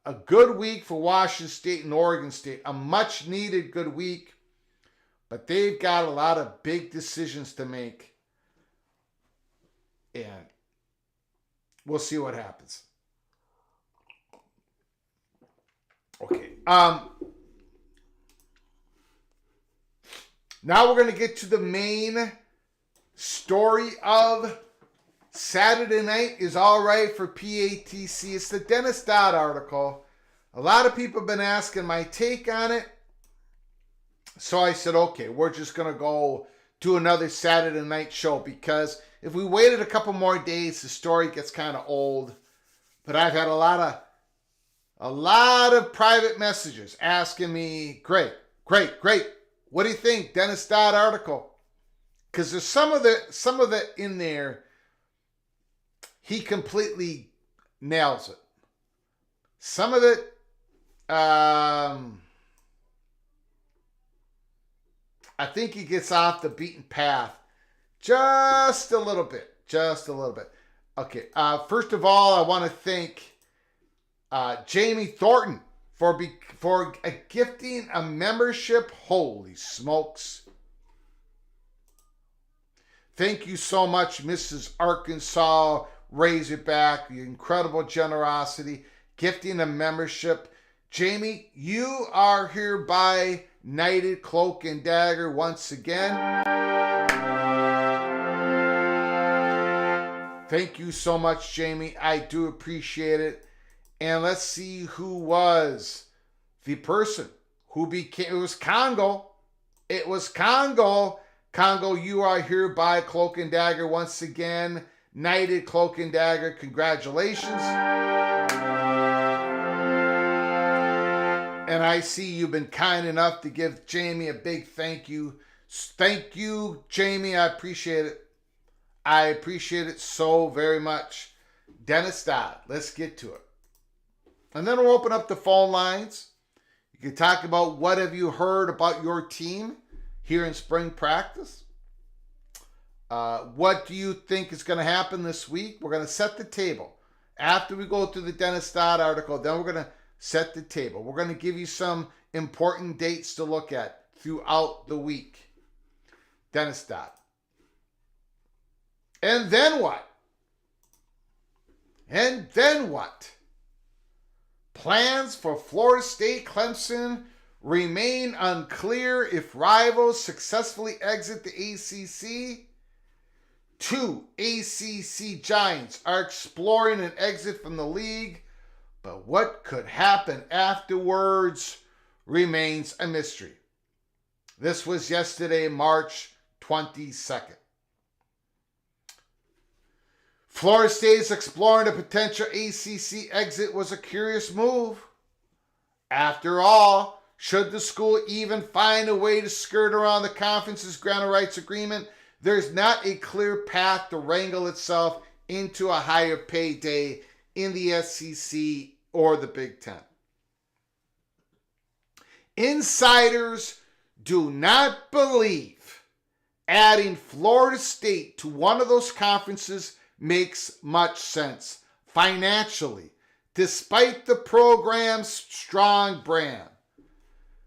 for Washington State and Oregon State. A much needed good week. But they've got a lot of big decisions to make. And we'll see what happens. Okay. Now we're going to get to the main story of Saturday night is all right for PATC. It's the Dennis Dodd article. A lot of people have been asking my take on it. So I said, okay, we're just going to go do another Saturday night show, because if we waited a couple more days, the story gets kind of old. But I've had a lot of private messages asking me, great. What do you think, Dennis Dodd article? Because there's some of it in there, he completely nails it. Some of it, I think he gets off the beaten path just a little bit. Okay, first of all, I want to thank Jamie Thornton for gifting a membership. Holy smokes. Thank you so much, Mrs. Arkansas Razorback. Your incredible generosity. Gifting a membership. Jamie, you are hereby knighted cloak and dagger once again. Thank you so much, Jamie. I do appreciate it. And let's see who was the person who became, it was Congo. It was Congo. Congo, you are hereby Cloak and Dagger once again. Knighted Cloak and Dagger. Congratulations. And I see you've been kind enough to give Jamie a big thank you. Thank you, Jamie. I appreciate it. I appreciate it so very much. Dennis Dodd, let's get to it. And then we'll open up the phone lines. You can talk about what have you heard about your team here in spring practice. What do you think is going to happen this week? We're going to set the table. After we go through the Dennis Dodd article, then we're going to set the table. We're going to give you some important dates to look at throughout the week. Dennis Dodd. And then what? And then what? Plans for Florida State Clemson remain unclear if rivals successfully exit the ACC. 2 ACC giants are exploring an exit from the league, but what could happen afterwards remains a mystery. This was yesterday, March 22nd. Florida State is exploring a potential ACC exit was a curious move. After all, should the school even find a way to skirt around the conference's grant of rights agreement, there's not a clear path to wrangle itself into a higher payday in the SEC or the Big Ten. Insiders do not believe adding Florida State to one of those conferences makes much sense financially, despite the program's strong brand.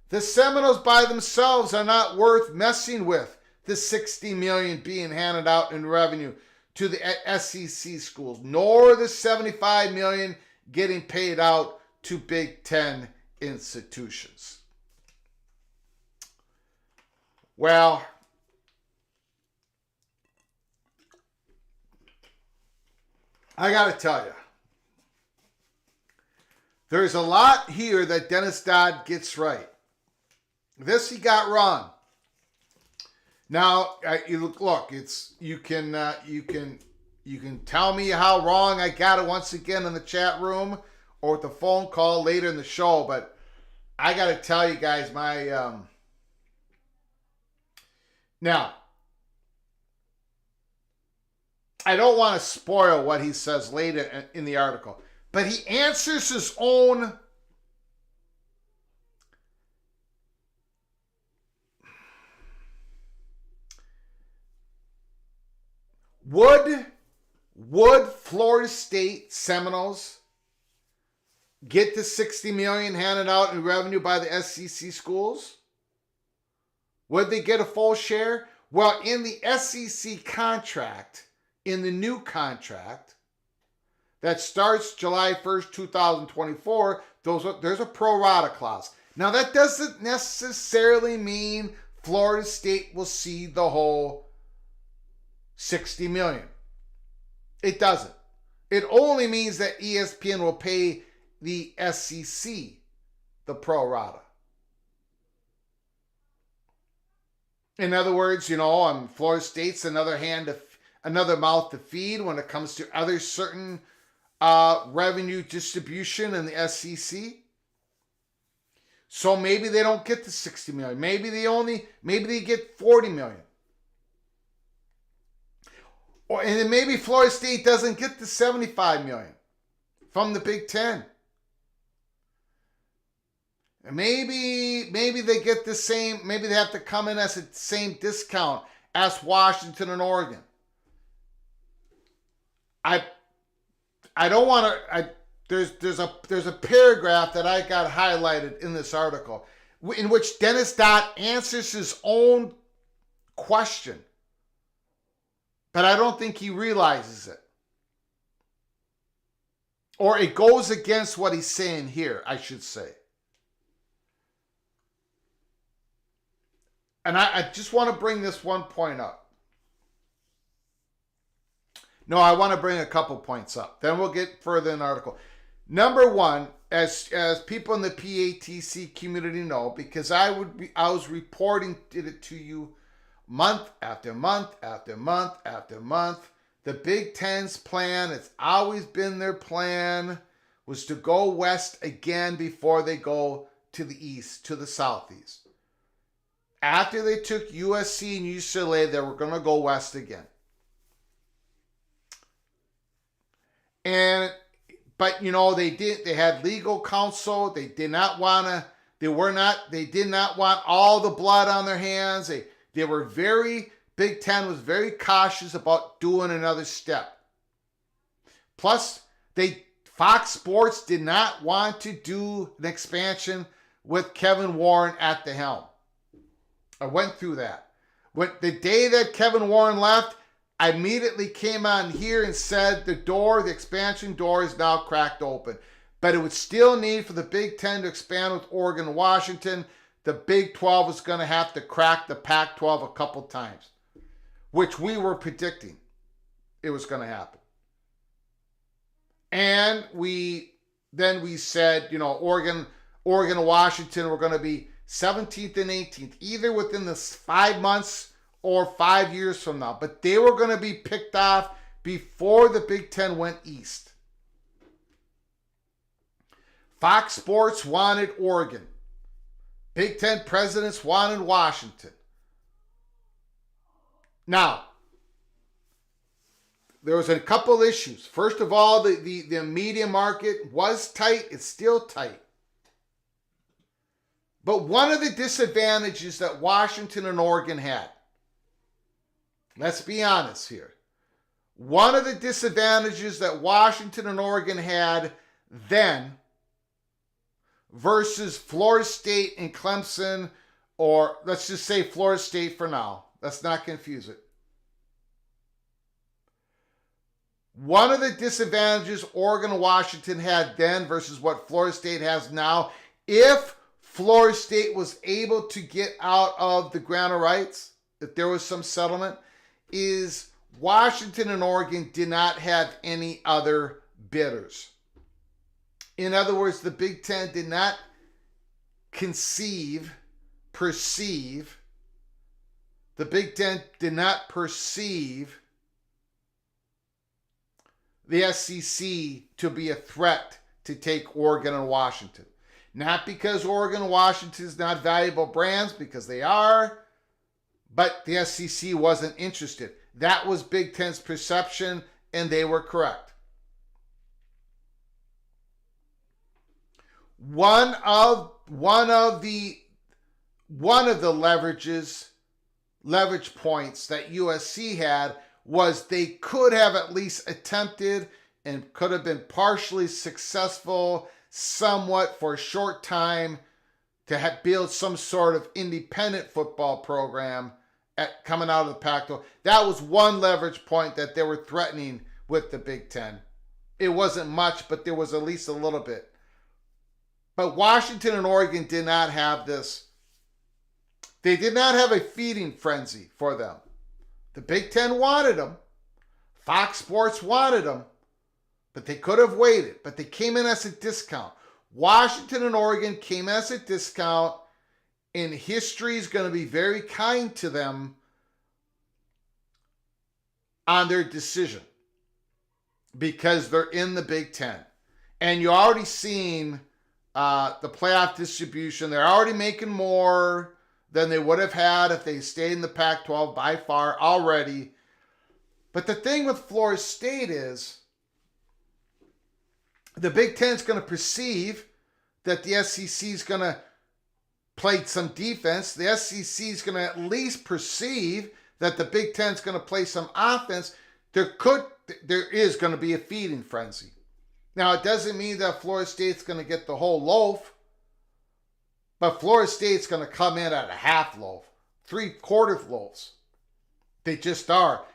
The Seminoles by themselves are not worth messing with the $60 million being handed out in revenue to the SEC schools, nor the $75 million getting paid out to Big Ten institutions. Well, I got to tell you, there's a lot here that Dennis Dodd gets right. This he got wrong. Now, look, it's you can tell me how wrong I got it once again in the chat room or with the phone call later in the show, but I got to tell you guys my now. I don't want to spoil what he says later in the article, but he answers his own Would Florida State Seminoles get the $60 million handed out in revenue by the SEC schools? Would they get a full share? Well, in the SEC contract, in the new contract that starts July 1st, 2024, there's a pro rata clause. Now, that doesn't necessarily mean Florida State will see the whole $60 million. It doesn't. It only means that ESPN will pay the SEC the pro rata. In other words, Florida State's another mouth to feed when it comes to other certain revenue distribution in the SEC. So maybe they don't get the $60 million. Maybe they get $40 million. And then maybe Florida State doesn't get the $75 million from the Big Ten. And maybe they get the same, maybe they have to come in as the same discount as Washington and Oregon. I don't want to, there's a paragraph that I got highlighted in this article in which Dennis Dodd answers his own question. But I don't think he realizes it. Or it goes against what he's saying here, I should say. And I just want to bring this one point up. No, I want to bring a couple points up. Then we'll get further in the article. Number one, as people in the PATC community know, because I was reporting it to you month after month after month after month. The Big Ten's plan, it's always been their plan, was to go west again before they go to the east, to the southeast. After they took USC and UCLA, they were going to go west again. But they had legal counsel. They did not want all the blood on their hands. They were Big Ten was very cautious about doing another step. Plus, Fox Sports did not want to do an expansion with Kevin Warren at the helm. I went through that. The day that Kevin Warren left, I immediately came on here and said the expansion door is now cracked open. But it would still need for the Big Ten to expand with Oregon and Washington. The Big 12 was going to have to crack the Pac-12 a couple times, which we were predicting it was going to happen. And we said, Oregon and Washington were going to be 17th and 18th, either within the 5 months or 5 years from now. But they were going to be picked off before the Big Ten went east. Fox Sports wanted Oregon. Big Ten presidents wanted Washington. Now, there was a couple issues. First of all, the media market was tight. It's still tight. But one of the disadvantages that Washington and Oregon had, let's be honest here. One of the disadvantages that Washington and Oregon had then versus Florida State and Clemson, or let's just say Florida State for now. Let's not confuse it. One of the disadvantages Oregon and Washington had then versus what Florida State has now, if Florida State was able to get out of the grant of rights, if there was some settlement, is Washington and Oregon did not have any other bidders. In other words, the Big Ten did not perceive, the Big Ten did not perceive the SEC to be a threat to take Oregon and Washington. Not because Oregon and Washington is not valuable brands, because they are, but the SEC wasn't interested. That was Big Ten's perception, and they were correct. One of the leverage points that USC had was they could have at least attempted and could have been partially successful somewhat for a short time to build some sort of independent football program coming out of the Pac-12. That was one leverage point that they were threatening with the Big Ten. It wasn't much, but there was at least a little bit. But Washington and Oregon did not have this. They did not have a feeding frenzy for them. The Big Ten wanted them. Fox Sports wanted them. But they could have waited. But they came in as a discount. Washington and Oregon came as a discount. And history is going to be very kind to them on their decision. Because they're in the Big Ten. And you're already seeing the playoff distribution. They're already making more than they would have had if they stayed in the Pac-12 by far already. But the thing with Florida State is the Big Ten is going to perceive that the SEC is going to play some defense. The SEC is going to at least perceive that the Big Ten is going to play some offense. There is going to be a feeding frenzy. Now, it doesn't mean that Florida State's going to get the whole loaf, but Florida State's going to come in at a half loaf, 3/4 loaves. They just are.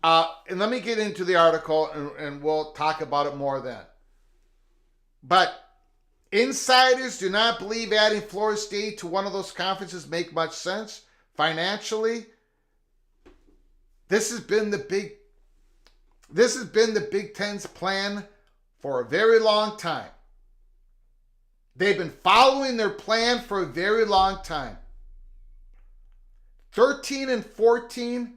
And let me get into the article, and we'll talk about it more then. But insiders do not believe adding Florida State to one of those conferences make much sense financially. This has been the Big Ten's plan for a very long time. They've been following their plan for a very long time. 13 and 14,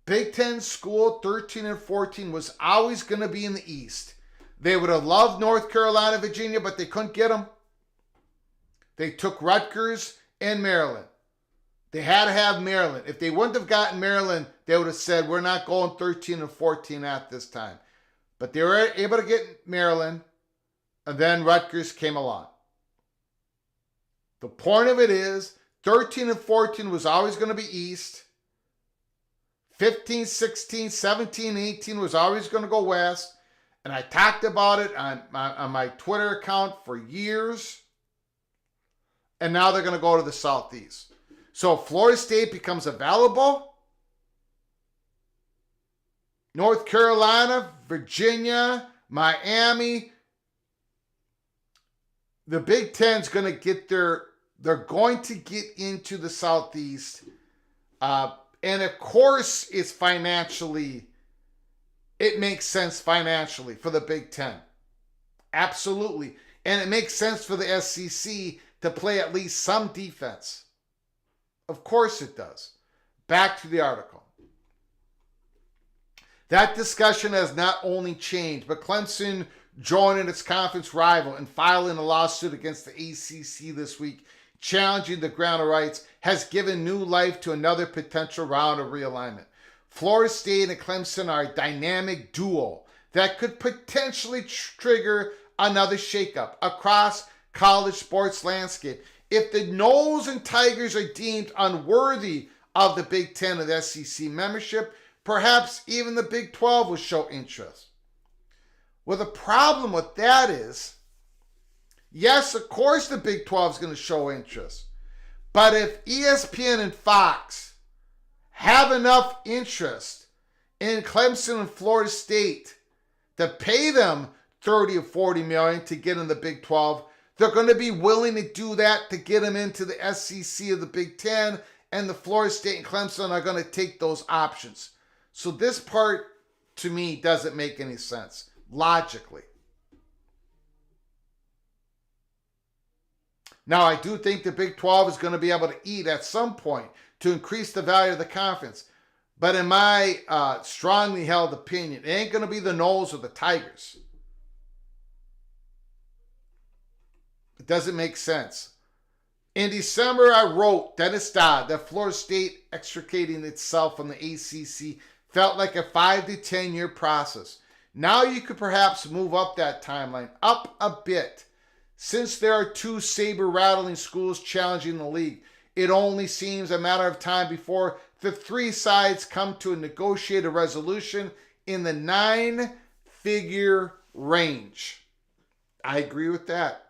Big Ten school, 13 and 14 was always going to be in the East. They would have loved North Carolina, Virginia, but they couldn't get them. They took Rutgers and Maryland. They had to have Maryland. If they wouldn't have gotten Maryland, they would have said, we're not going 13 and 14 at this time. But they were able to get Maryland, and then Rutgers came along. The point of it is, 13 and 14 was always going to be East. 15, 16, 17, 18 was always going to go West. And I talked about it on my Twitter account for years. And now they're going to go to the Southeast. So Florida State becomes available. North Carolina, Virginia, Miami. The Big Ten's going to get they're going to get into the Southeast. And of course, it makes sense financially for the Big Ten. Absolutely. And it makes sense for the SEC to play at least some defense. Of course it does. Back to the article. That discussion has not only changed, but Clemson joining its conference rival and filing a lawsuit against the ACC this week, challenging the grant of rights, has given new life to another potential round of realignment. Florida State and Clemson are a dynamic duo that could potentially trigger another shakeup across college sports landscape. If the Noles and Tigers are deemed unworthy of the Big Ten and SEC membership, perhaps even the Big 12 will show interest. Well, the problem with that is, yes, of course the Big 12 is going to show interest. But if ESPN and Fox have enough interest in Clemson and Florida State to pay them $30 or $40 million to get in the Big 12, they're going to be willing to do that to get them into the SEC of the Big Ten, and the Florida State and Clemson are going to take those options. So this part, to me, doesn't make any sense, logically. Now, I do think the Big 12 is going to be able to eat at some point to increase the value of the conference. But in my strongly held opinion, it ain't going to be the Noles or the Tigers. It doesn't make sense. In December, I wrote, Dennis Dodd, that Florida State extricating itself from the ACC felt like a 5 to 10 year process. Now you could perhaps move up that timeline, up a bit. Since there are two saber-rattling schools challenging the league, it only seems a matter of time before the three sides come to a negotiated resolution in the 9-figure range. I agree with that.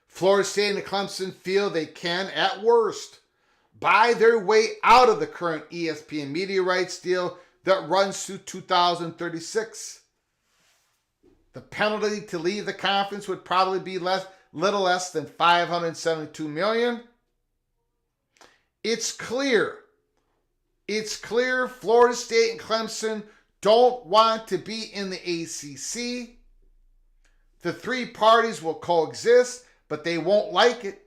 Florida State and Clemson feel they can, at worst, buy their way out of the current ESPN media rights deal that runs through 2036. The penalty to leave the conference would probably be little less than $572 million. It's clear Florida State and Clemson don't want to be in the ACC. The three parties will coexist, but they won't like it.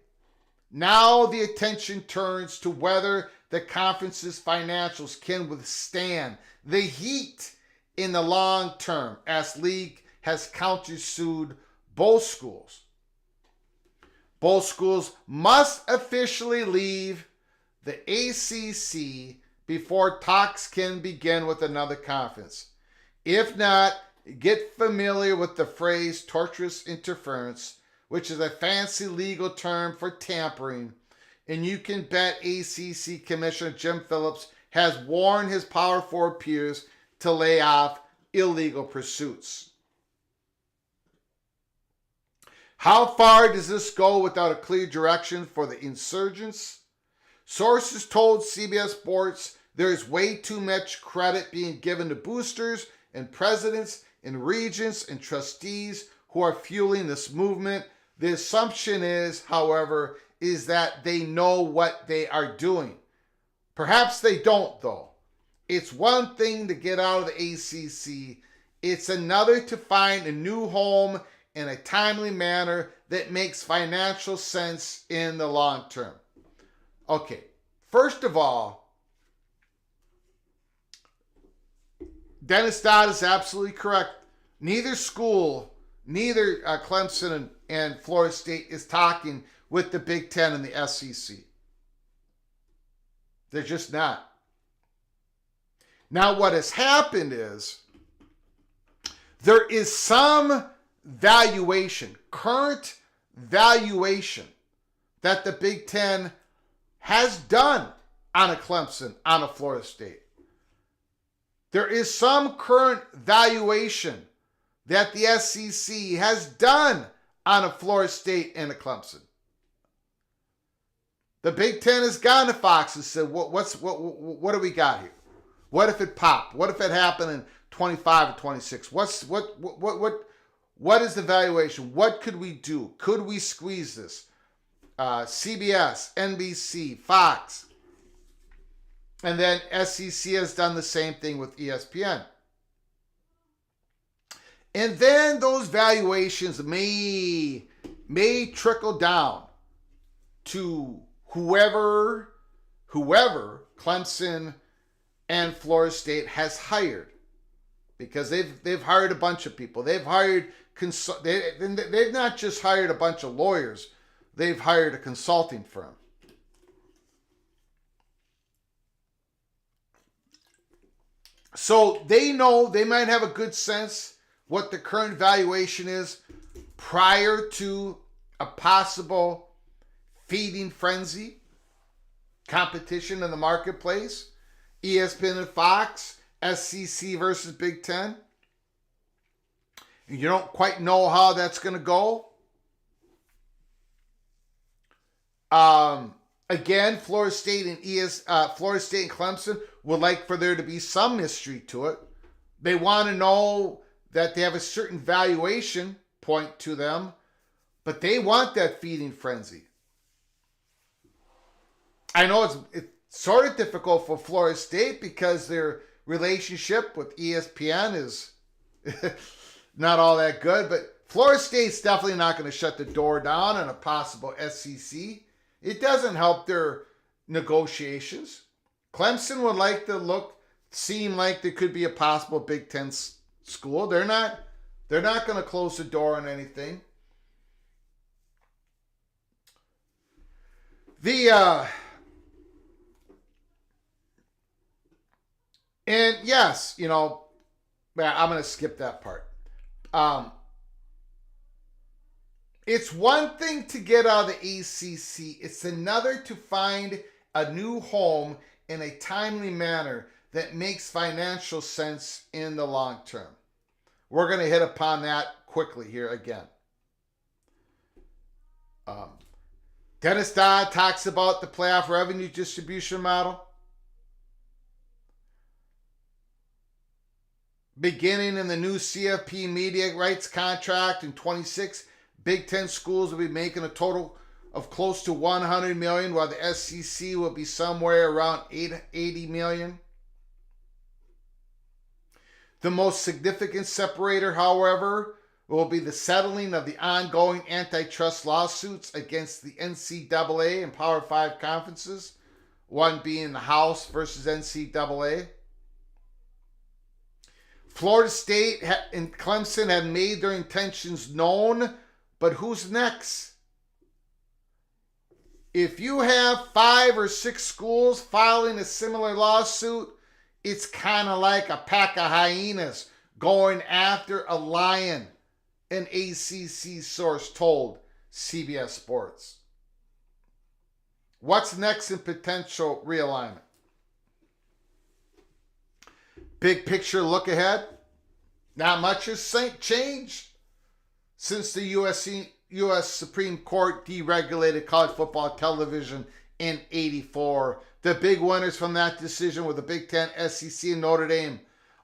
Now the attention turns to whether the conference's financials can withstand the heat in the long term, as league has countersued both schools. Both schools must officially leave the ACC before talks can begin with another conference. If not, get familiar with the phrase tortious interference, which is a fancy legal term for tampering, and you can bet ACC Commissioner Jim Phillips has warned his Power 4 peers to lay off illegal pursuits. How far does this go without a clear direction for the insurgents? Sources told CBS Sports there is way too much credit being given to boosters and presidents and regents and trustees who are fueling this movement. The assumption is, however, is that they know what they are doing. Perhaps they don't, though. It's one thing to get out of the ACC. It's another to find a new home in a timely manner that makes financial sense in the long term. Okay, first of all, Dennis Dodd is absolutely correct. Neither school, neither Clemson and Florida State is talking with the Big Ten and the SEC. They're just not. Now, what has happened is there is some valuation, current valuation, that the Big Ten has done on a Clemson, on a Florida State. There is some current valuation that the SEC has done on a Florida State and a Clemson. The Big Ten has gone to Fox and said, what do we got here? What if it popped? What if it happened in 25 or 26? What is the valuation? What could we do? Could we squeeze this? CBS, NBC, Fox. And then SEC has done the same thing with ESPN. And then those valuations may trickle down to whoever Clemson and Florida State has hired, because they've hired a bunch of people. They've hired they've not just hired a bunch of lawyers. They've hired a consulting firm. So they know, they might have a good sense what the current valuation is prior to a possible feeding frenzy competition in the marketplace. ESPN and Fox, SEC versus Big Ten. You don't quite know how that's going to go. Again, Florida State and Clemson would like for there to be some mystery to it. They want to know that they have a certain valuation point to them, but they want that feeding frenzy. I know it's sort of difficult for Florida State because their relationship with ESPN is not all that good, but Florida State's definitely not going to shut the door down on a possible SEC. It doesn't help their negotiations. Clemson would like to seem like there could be a possible Big Ten school. They're not going to close the door on anything. And yes, I'm going to skip that part. It's one thing to get out of the ACC. It's another to find a new home in a timely manner that makes financial sense in the long term. We're going to hit upon that quickly here again. Dennis Dodd talks about the playoff revenue distribution model. Beginning in the new CFB media rights contract in 26, Big Ten schools will be making a total of close to $100 million, while the SEC will be somewhere around $80 million. The most significant separator, however, will be the settling of the ongoing antitrust lawsuits against the NCAA and Power 5 conferences, one being the House versus NCAA. Florida State and Clemson have made their intentions known, but who's next? If you have 5 or 6 schools filing a similar lawsuit, it's kind of like a pack of hyenas going after a lion, an ACC source told CBS Sports. What's next in potential realignment? Big picture look ahead. Not much has changed since the U.S. Supreme Court deregulated college football television in '84. The big winners from that decision were the Big Ten, SEC, and Notre Dame,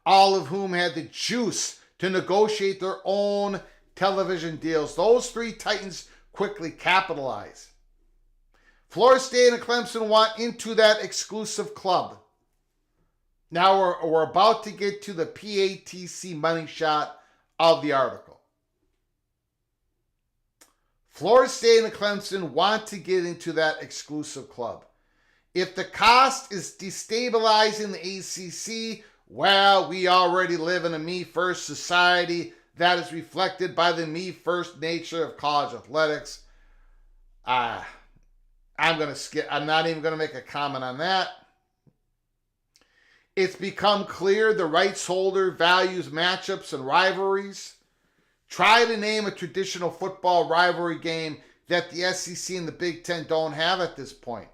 all of whom had the juice to negotiate their own television deals. Those three titans quickly capitalized. Florida State and Clemson want into that exclusive club. Now we're about to get to the PATC money shot of the article. Florida State and Clemson want to get into that exclusive club. If the cost is destabilizing the ACC, well, we already live in a me-first society that is reflected by the me-first nature of college athletics. I'm going to skip. I'm not even going to make a comment on that. It's become clear the rights holder values matchups and rivalries. Try to name a traditional football rivalry game that the SEC and the Big Ten don't have at this point.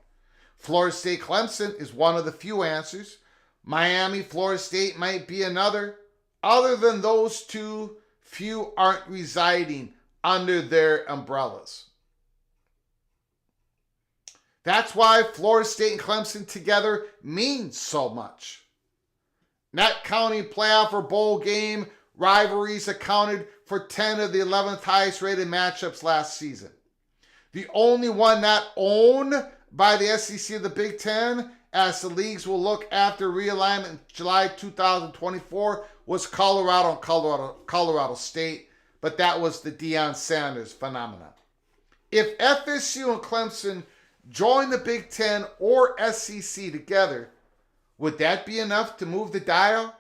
Florida State Clemson is one of the few answers. Miami, Florida State might be another. Other than those two, few aren't residing under their umbrellas. That's why Florida State and Clemson together means so much. Not counting playoff or bowl game rivalries accounted for 10 of the 11th highest rated matchups last season. The only one not owned by the SEC of the Big Ten, as the leagues will look after realignment in July 2024, was Colorado and Colorado State, but that was the Deion Sanders phenomenon. If FSU and Clemson join the Big Ten or SEC together, would that be enough to move the dial?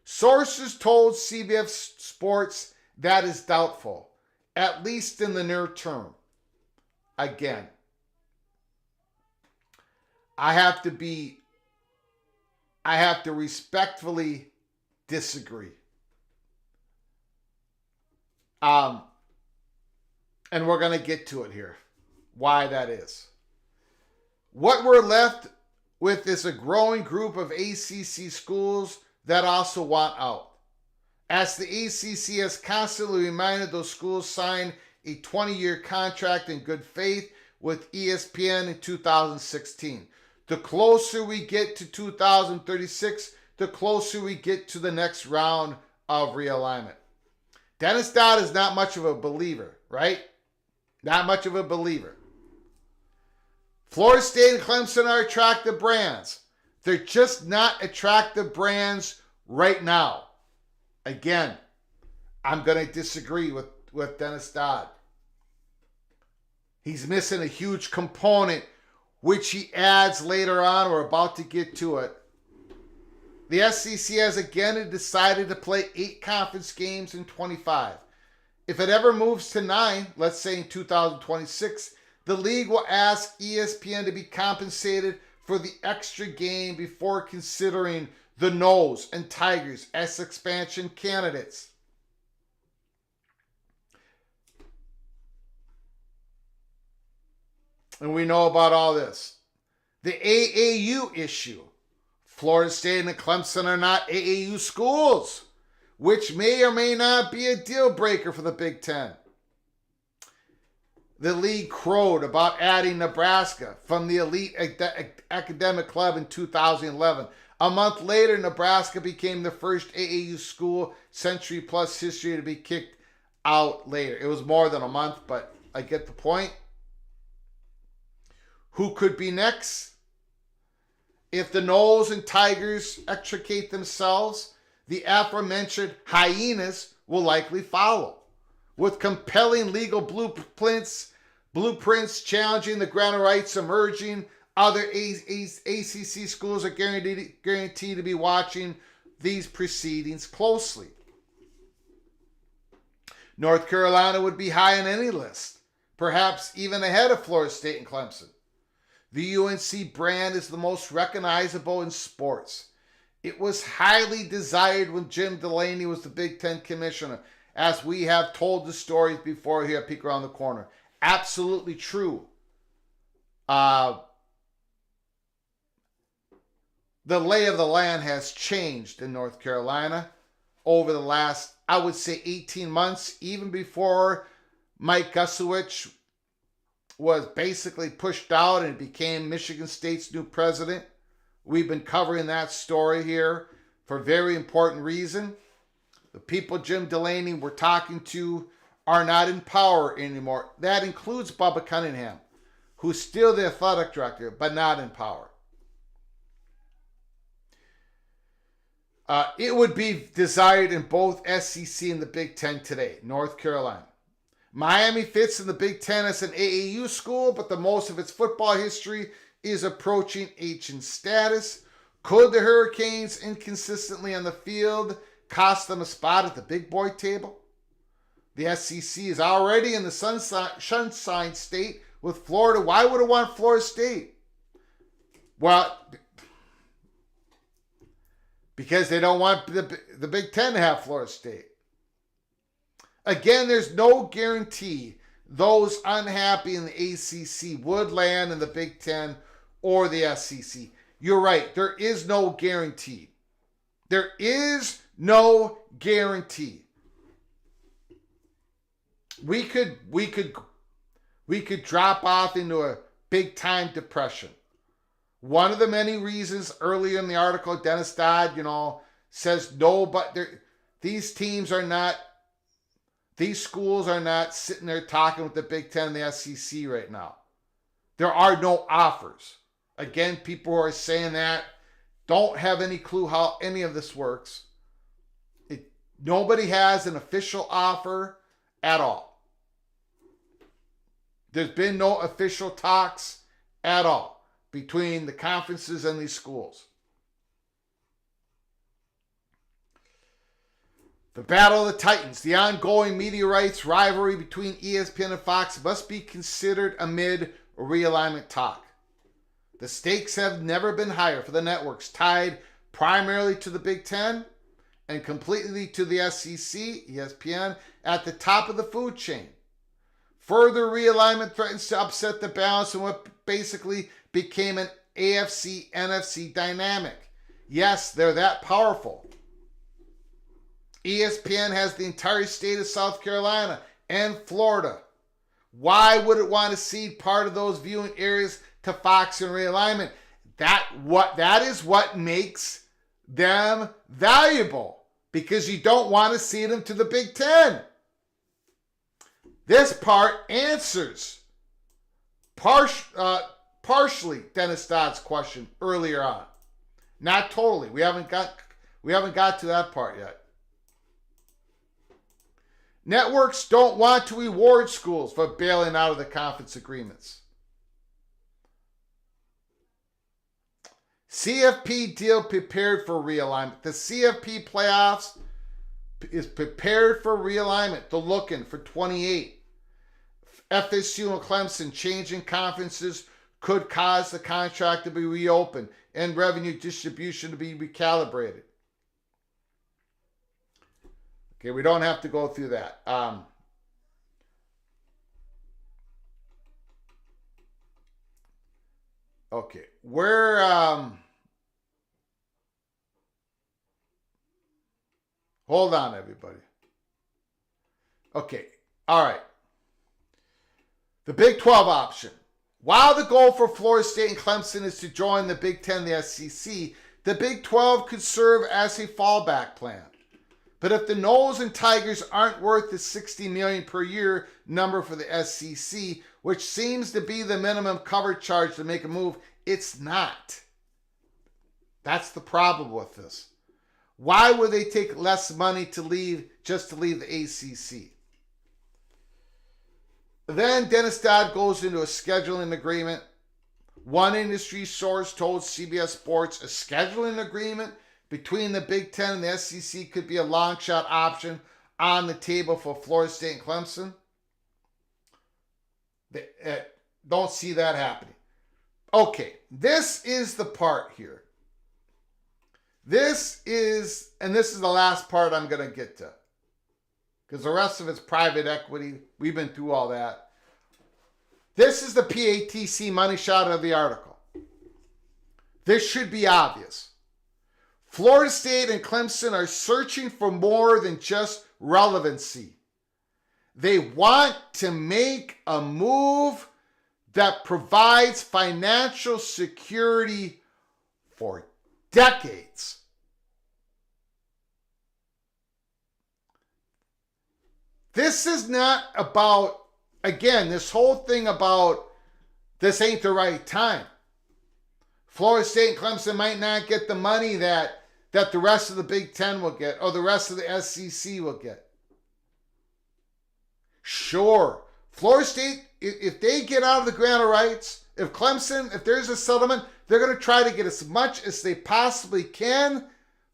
Sources told CBS Sports that is doubtful, at least in the near term. Again, I have to respectfully disagree. And we're going to get to it here, why that is. What we're left with is a growing group of ACC schools that also want out. As the ACC has constantly reminded those schools sign a 20-year contract in good faith with ESPN in 2016. The closer we get to 2036, the closer we get to the next round of realignment. Dennis Dodd is not much of a believer, right? Not much of a believer. Florida State and Clemson are attractive brands. They're just not attractive brands right now. Again, I'm going to disagree with Dennis Dodd. He's missing a huge component, which he adds later on. We're about to get to it. The SEC has again decided to play 8 conference games in 25. If it ever moves to 9, let's say in 2026, the league will ask ESPN to be compensated for the extra game before considering the Noles and Tigers as expansion candidates. And we know about all this. The AAU issue. Florida State and Clemson are not AAU schools, which may or may not be a deal breaker for the Big Ten. The league crowed about adding Nebraska from the elite academic club in 2011. A month later, Nebraska became the first AAU school century plus history to be kicked out later. It was more than a month, but I get the point. Who could be next? If the Noles and Tigers extricate themselves, the aforementioned hyenas will likely follow, with compelling legal blueprints challenging the grant of rights emerging. Other ACC schools are guaranteed to be watching these proceedings closely. North Carolina would be high on any list, perhaps even ahead of Florida State and Clemson. The UNC brand is the most recognizable in sports. It was highly desired when Jim Delaney was the Big Ten commissioner, as we have told the stories before here at Peek Around the Corner. Absolutely true. The lay of the land has changed in North Carolina over the last, I would say, 18 months, even before Mike Gusowich was basically pushed out and became Michigan State's new president. We've been covering that story here for a very important reason. The people Jim Delaney we're talking to are not in power anymore. That includes Bubba Cunningham, who's still the athletic director, but not in power. It would be desired in both SEC and the Big Ten today, North Carolina. Miami fits in the Big Ten as an AAU school, but the most of its football history is approaching ancient status. Could the Hurricanes inconsistently on the field cost them a spot at the big boy table? The SEC is already in the sunshine state with Florida. Why would it want Florida State? Well, because they don't want the Big Ten to have Florida State. Again, there's no guarantee those unhappy in the ACC would land in the Big Ten or the SEC. You're right. There is no guarantee. There is no guarantee. We could drop off into a big time depression. One of the many reasons earlier in the article, Dennis Dodd, says no, but these teams are not. These schools are not sitting there talking with the Big Ten and the SEC right now. There are no offers. Again, people who are saying that don't have any clue how any of this works. Nobody has an official offer at all. There's been no official talks at all between the conferences and these schools. The Battle of the Titans, the ongoing media rights rivalry between ESPN and Fox must be considered amid realignment talk. The stakes have never been higher for the networks, tied primarily to the Big Ten and completely to the SEC, ESPN, at the top of the food chain. Further realignment threatens to upset the balance in what basically became an AFC-NFC dynamic. Yes, they're that powerful. ESPN has the entire state of South Carolina and Florida. Why would it want to cede part of those viewing areas to Fox and realignment? That is what makes them valuable, because you don't want to cede them to the Big Ten. This part answers partially Dennis Dodd's question earlier on. Not totally. We haven't got to that part yet. Networks don't want to reward schools for bailing out of the conference agreements. CFP deal prepared for realignment. The CFP playoffs is prepared for realignment. They're looking for 28. FSU and Clemson changing conferences could cause the contract to be reopened and revenue distribution to be recalibrated. Okay, we don't have to go through that. Okay, hold on, everybody. Okay, all right. The Big 12 option. While the goal for Florida State and Clemson is to join the Big 10 and the SEC, the Big 12 could serve as a fallback plan. But if the Noles and Tigers aren't worth the $60 million per year number for the SEC, which seems to be the minimum cover charge to make a move, it's not. That's the problem with this. Why would they take less money to leave the ACC? Then Dennis Dodd goes into a scheduling agreement. One industry source told CBS Sports a scheduling agreement between the Big Ten and the SEC could be a long shot option on the table for Florida State and Clemson. They don't see that happening. Okay, this is the part here. This is the last part I'm going to get to, because the rest of it's private equity. We've been through all that. This is the PATC money shot of the article. This should be obvious. Florida State and Clemson are searching for more than just relevancy. They want to make a move that provides financial security for decades. This is not about, again, this whole thing about this ain't the right time. Florida State and Clemson might not get the money that the rest of the Big Ten will get or the rest of the SEC will get. Shh. Sure. Florida State, if they get out of the grant of rights, if Clemson, if there's a settlement, they're going to try to get as much as they possibly can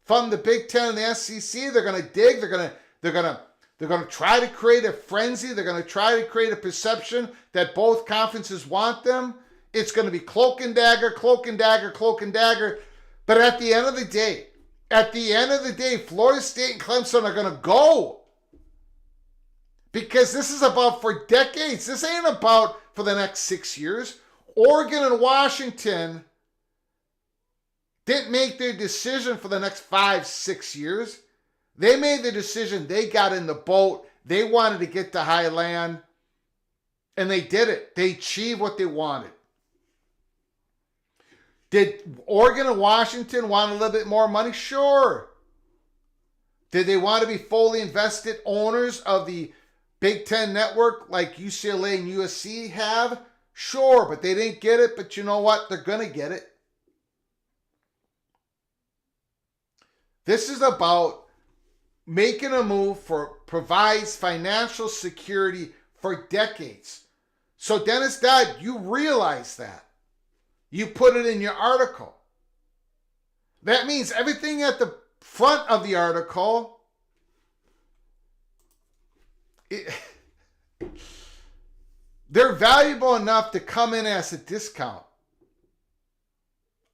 from the Big Ten and the SEC. They're going to dig. They're going to try to create a frenzy. They're going to try to create a perception that both conferences want them. It's going to be cloak and dagger, cloak and dagger, cloak and dagger. But at the end of the day, Florida State and Clemson are going to go. Because this is about for decades. This ain't about for the next 6 years. Oregon and Washington didn't make their decision for the next 5-6 years. They made the decision. They got in the boat. They wanted to get to high land. And they did it. They achieved what they wanted. Did Oregon and Washington want a little bit more money? Sure. Did they want to be fully invested owners of the Big Ten network like UCLA and USC have? Sure, but they didn't get it. But you know what? They're going to get it. This is about making a move for provides financial security for decades. So Dennis Dodd, you realize that. You put it in your article. That means everything at the front of the article, they're valuable enough to come in as a discount.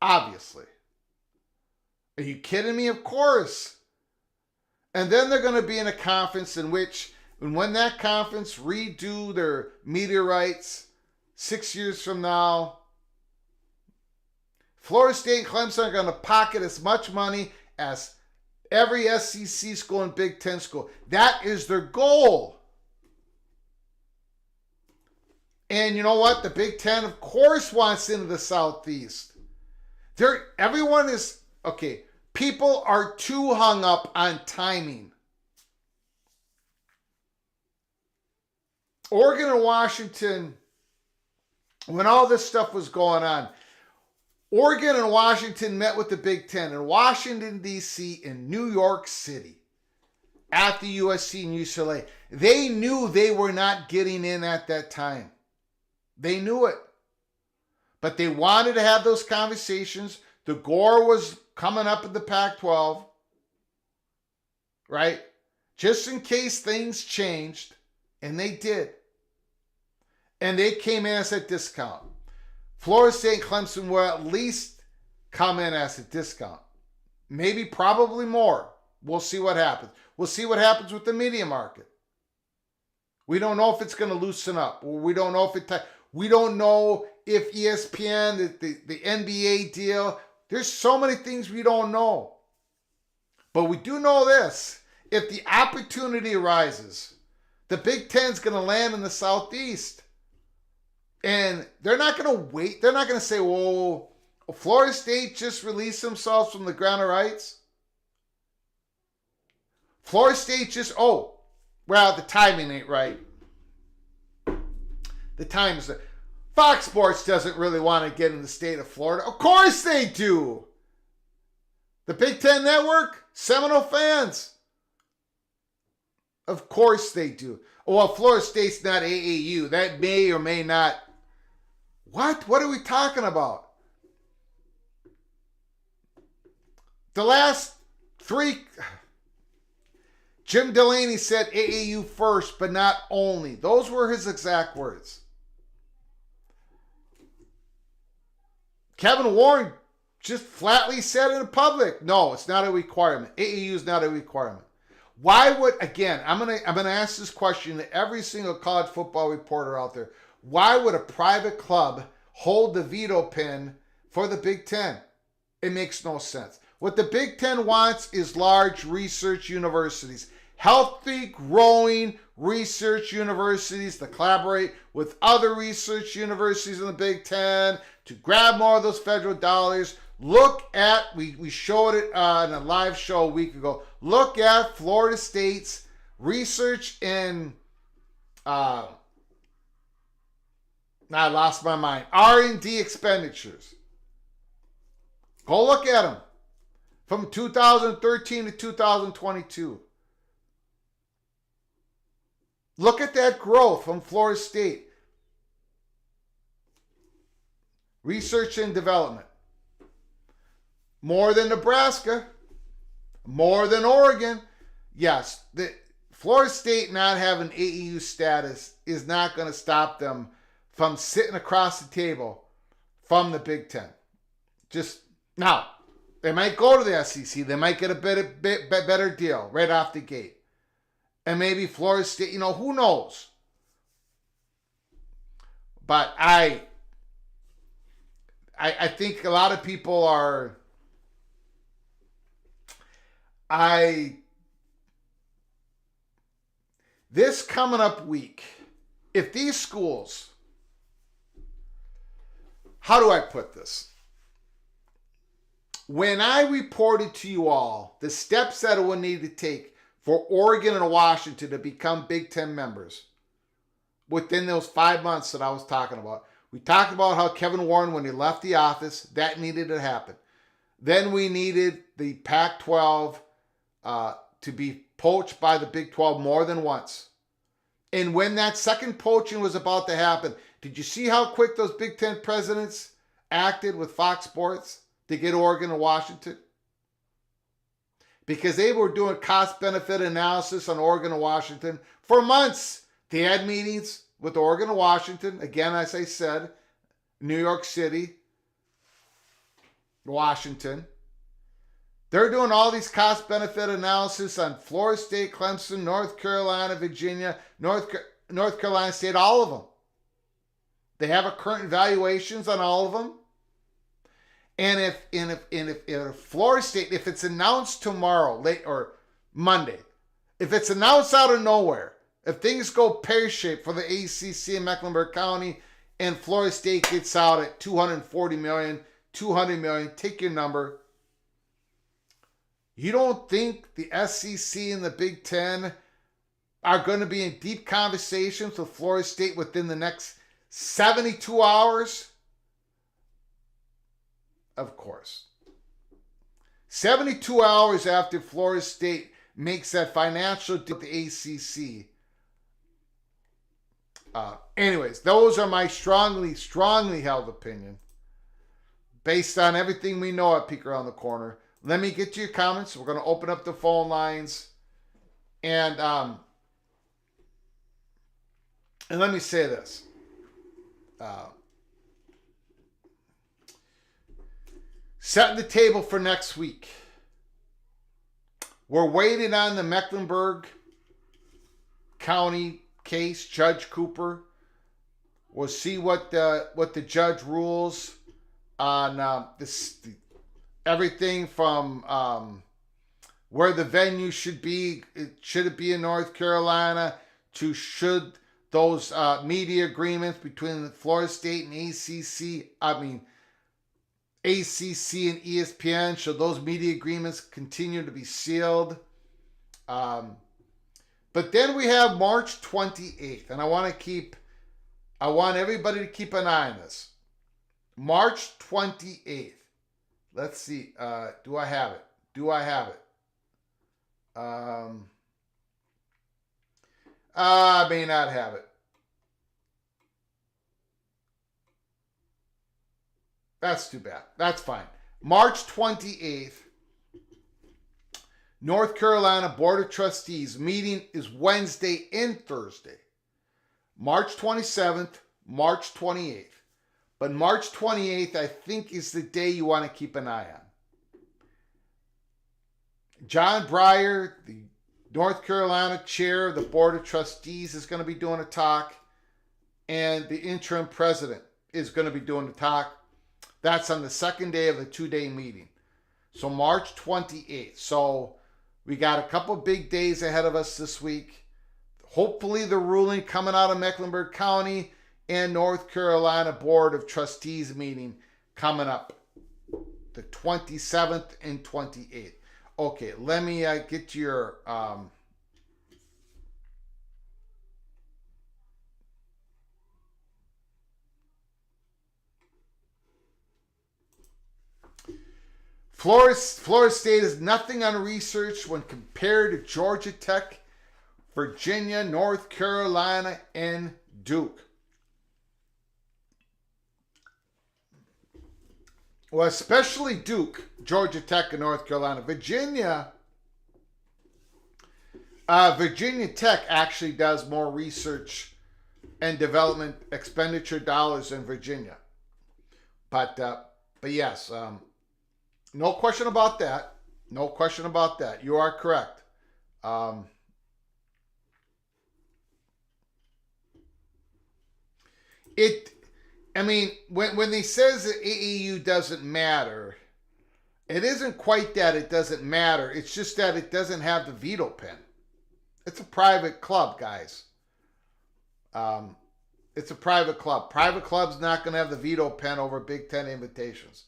Obviously. Are you kidding me? Of course. And then they're going to be in a conference in which, when that conference redo their media rights 6 years from now, Florida State and Clemson are going to pocket as much money as every SEC school and Big Ten school. That is their goal. And you know what? The Big Ten, of course, wants into the Southeast. Everyone is, okay, people are too hung up on timing. Oregon and Washington, when all this stuff was going on, Oregon and Washington met with the Big Ten in Washington, D.C., in New York City at the USC and UCLA. They knew they were not getting in at that time. They knew it. But they wanted to have those conversations. The Gore was coming up in the Pac-12, right? Just in case things changed, and they did. And they came in as a discount. Florida State and Clemson will at least come in as a discount. Maybe, probably more. We'll see what happens. We'll see what happens with the media market. We don't know if it's going to loosen up. Or we don't know if ESPN, the NBA deal, there's so many things we don't know. But we do know this. If the opportunity arises, the Big Ten's going to land in the Southeast. And they're not going to wait. They're not going to say, well, Florida State just released themselves from the grant of rights. Florida State the timing ain't right. The time is... Fox Sports doesn't really want to get in the state of Florida. Of course they do. The Big Ten Network, Seminole fans. Of course they do. Well, Florida State's not AAU. That may or may not. What? What are we talking about? The last three... Jim Delaney said AAU first, but not only. Those were his exact words. Kevin Warren just flatly said in public, no, it's not a requirement. AAU is not a requirement. Why would, again, I'm gonna ask this question to every single college football reporter out there. Why would a private club hold the veto pin for the Big Ten? It makes no sense. What the Big Ten wants is large research universities. Healthy, growing research universities to collaborate with other research universities in the Big Ten to grab more of those federal dollars. Look at, we showed it in a live show a week ago. Look at Florida State's research in, I lost my mind, R&D expenditures. Go look at them from 2013 to 2022. Look at that growth from Florida State. Research and development. More than Nebraska. More than Oregon. Yes, the Florida State not having AAU status is not going to stop them from sitting across the table from the Big Ten. Just now, they might go to the SEC. They might get a bit better deal right off the gate. And maybe Florida State, who knows? But I think a lot of people are... This coming up week, if these schools... How do I put this? When I reported to you all the steps that it would need to take for Oregon and Washington to become Big Ten members within those 5 months that I was talking about, we talked about how Kevin Warren, when he left the office, that needed to happen. Then we needed the Pac-12 to be poached by the Big 12 more than once. And when that second poaching was about to happen, did you see how quick those Big Ten presidents acted with Fox Sports to get Oregon and Washington? Because they were doing cost-benefit analysis on Oregon and Washington for months. They had meetings with Oregon and Washington. Again, as I said, New York City, Washington. They're doing all these cost-benefit analysis on Florida State, Clemson, North Carolina, Virginia, North Carolina State, all of them. They have a current valuations on all of them. And if Florida State, if it's announced tomorrow, late or Monday, if it's announced out of nowhere, if things go pear-shaped for the ACC in Mecklenburg County and Florida State gets out at $240 million, $200 million, take your number. You don't think the SEC and the Big Ten are going to be in deep conversations with Florida State within the next 72 hours? Of course. 72 hours after Florida State makes that financial deal with the ACC. Anyways, those are my strongly held opinion based on everything we know at Peek Around the Corner. Let me get to your comments. We're going to open up the phone lines. And let me say this. Setting the table for next week. We're waiting on the Mecklenburg County case, Judge Cooper. We'll see what the judge rules on everything from where the venue should be. Should it be in North Carolina? To should those media agreements between Florida State and ACC and ESPN, should those media agreements continue to be sealed? But then we have March 28th, and I want everybody to keep an eye on this. March 28th. Let's see. Do I have it? I may not have it. That's too bad. That's fine. March 28th, North Carolina Board of Trustees meeting is Wednesday and Thursday. March 27th, March 28th. But March 28th, I think, is the day you want to keep an eye on. John Breyer, the North Carolina chair of the Board of Trustees, is going to be doing a talk. And the interim president is going to be doing the talk. That's on the second day of the 2-day meeting. So March 28th. So we got a couple big days ahead of us this week. Hopefully the ruling coming out of Mecklenburg County and North Carolina Board of Trustees meeting coming up the 27th and 28th. Okay, let me get to your... Florida State is nothing on research when compared to Georgia Tech, Virginia, North Carolina, and Duke. Well, especially Duke, Georgia Tech, and North Carolina. Virginia Tech actually does more research and development expenditure dollars than Virginia. But yes, no question about that. No question about that. You are correct. When they says that AAU doesn't matter, it isn't quite that it doesn't matter. It's just that it doesn't have the veto pen. It's a private club, guys. It's a private club. Private club's not going to have the veto pen over Big Ten invitations.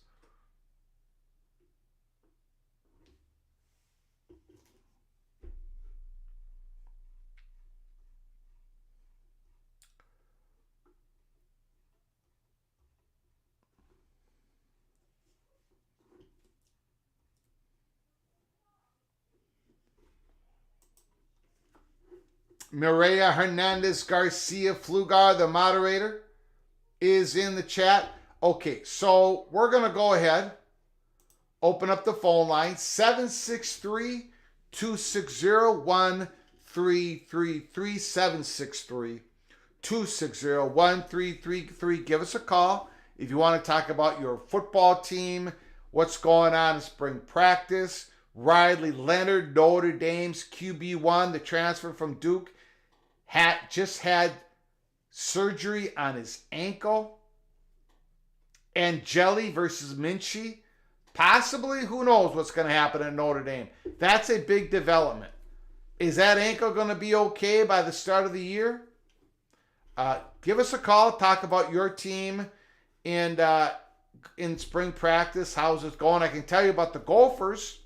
Mireya Hernandez Garcia Flugar, the moderator, is in the chat. Okay, so we're going to go ahead, open up the phone line, 763-260-1333, 763-260-1333. Give us a call if you want to talk about your football team, what's going on in spring practice. Riley Leonard, Notre Dame's QB1, the transfer from Duke, just had surgery on his ankle. And Jelly versus Minchie, possibly, who knows what's going to happen at Notre Dame. That's a big development. Is that ankle going to be okay by the start of the year? Give us a call, talk about your team and in spring practice. How's it going? I can tell you about the Gophers.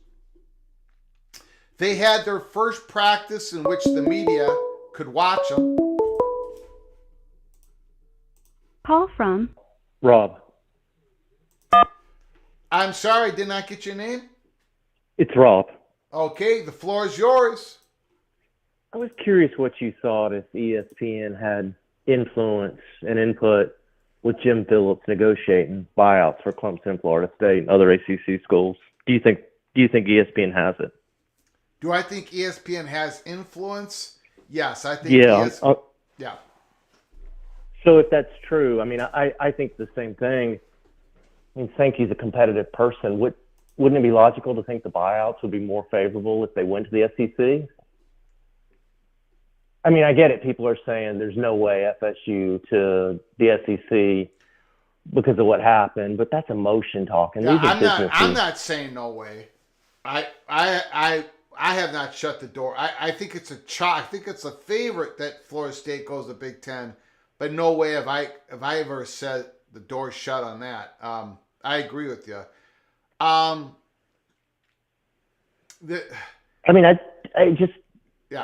They had their first practice in which the media could watch them. Call from Rob. I'm sorry, did not get your name? It's Rob. Okay, the floor is yours. I was curious what you thought if ESPN had influence and input with Jim Phillips negotiating buyouts for Clemson, Florida State, and other ACC schools. Do you think ESPN has it? Do I think ESPN has influence? Yes, I think. Yeah. So if that's true, I mean, I think the same thing. I mean, Sankey's a competitive person. Wouldn't it be logical to think the buyouts would be more favorable if they went to the SEC? I mean, I get it. People are saying there's no way FSU to the SEC because of what happened, but that's emotion talking. Yeah, I'm not saying no way. I have not shut the door. I think it's I think it's a favorite that Florida State goes to Big Ten, but no way have I ever said the door's shut on that. I agree with you. I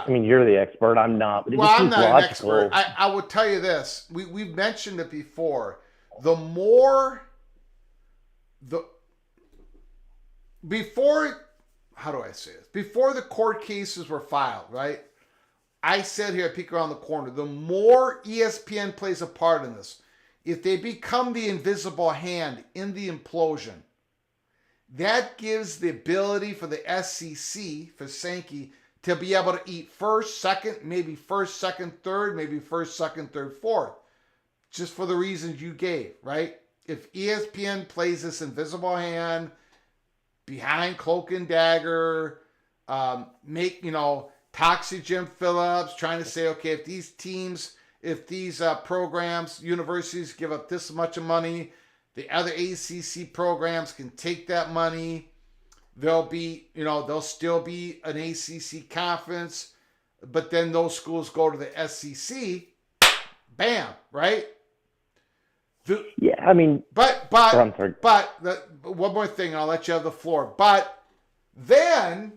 mean, you're the expert. I'm not. But I'm not an expert. I will tell you this. We've mentioned it before. Before the court cases were filed, right? I said here at Peek Around the Corner, the more ESPN plays a part in this, if they become the invisible hand in the implosion, that gives the ability for the SEC, for Sankey, to be able to eat first, second, maybe first, second, third, maybe first, second, third, fourth. Just for the reasons you gave, right? If ESPN plays this invisible hand behind cloak and dagger, toxic Jim Phillips, trying to say, okay, if these teams, if these programs, universities give up this much of money, the other ACC programs can take that money. There'll still be an ACC conference, but then those schools go to the SEC. Bam, right? But one more thing, and I'll let you have the floor. But then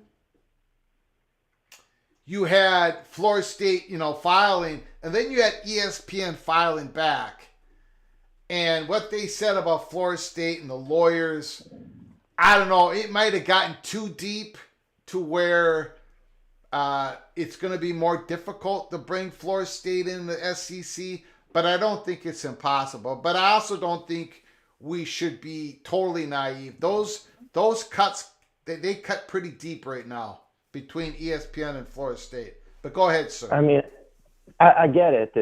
you had Florida State, filing, and then you had ESPN filing back. And what they said about Florida State and the lawyers, I don't know, it might have gotten too deep to where It's going to be more difficult to bring Florida State in the SEC, but I don't think it's impossible. But I also don't think we should be totally naive. Those cuts, they cut pretty deep right now between ESPN and Florida State. But go ahead, sir. I mean, I get it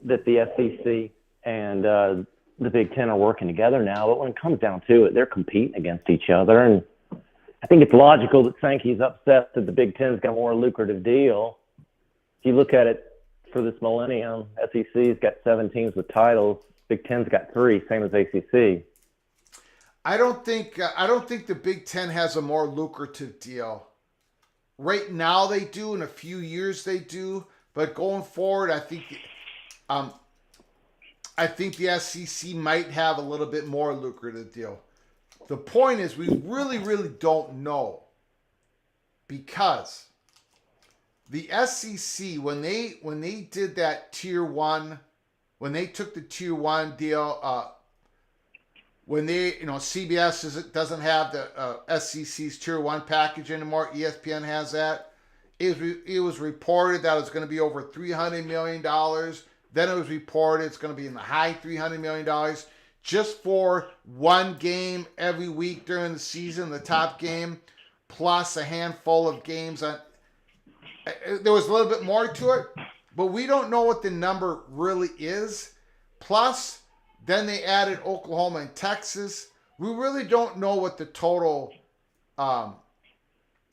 that the SEC and the Big Ten are working together now, but when it comes down to it, they're competing against each other. And I think it's logical that Sankey's upset that the Big Ten's got a more lucrative deal. If you look at it for this millennium, SEC's got 7 teams with titles. Big Ten's got 3, same as ACC. I don't think the Big Ten has a more lucrative deal. Right now they do. In a few years they do. But going forward, I think the SEC might have a little bit more lucrative deal. The point is, we really, really don't know, because the SEC, when they did that tier 1, when they took the tier 1 deal, when they, CBS doesn't have the SEC's tier 1 package anymore. ESPN has that. It was reported that it was going to be over $300 million. Then it was reported it's going to be in the high $300 million just for one game every week during the season, the top game, plus a handful of games. There was a little bit more to it, but we don't know what the number really is. Plus, then they added Oklahoma and Texas. We really don't know what the total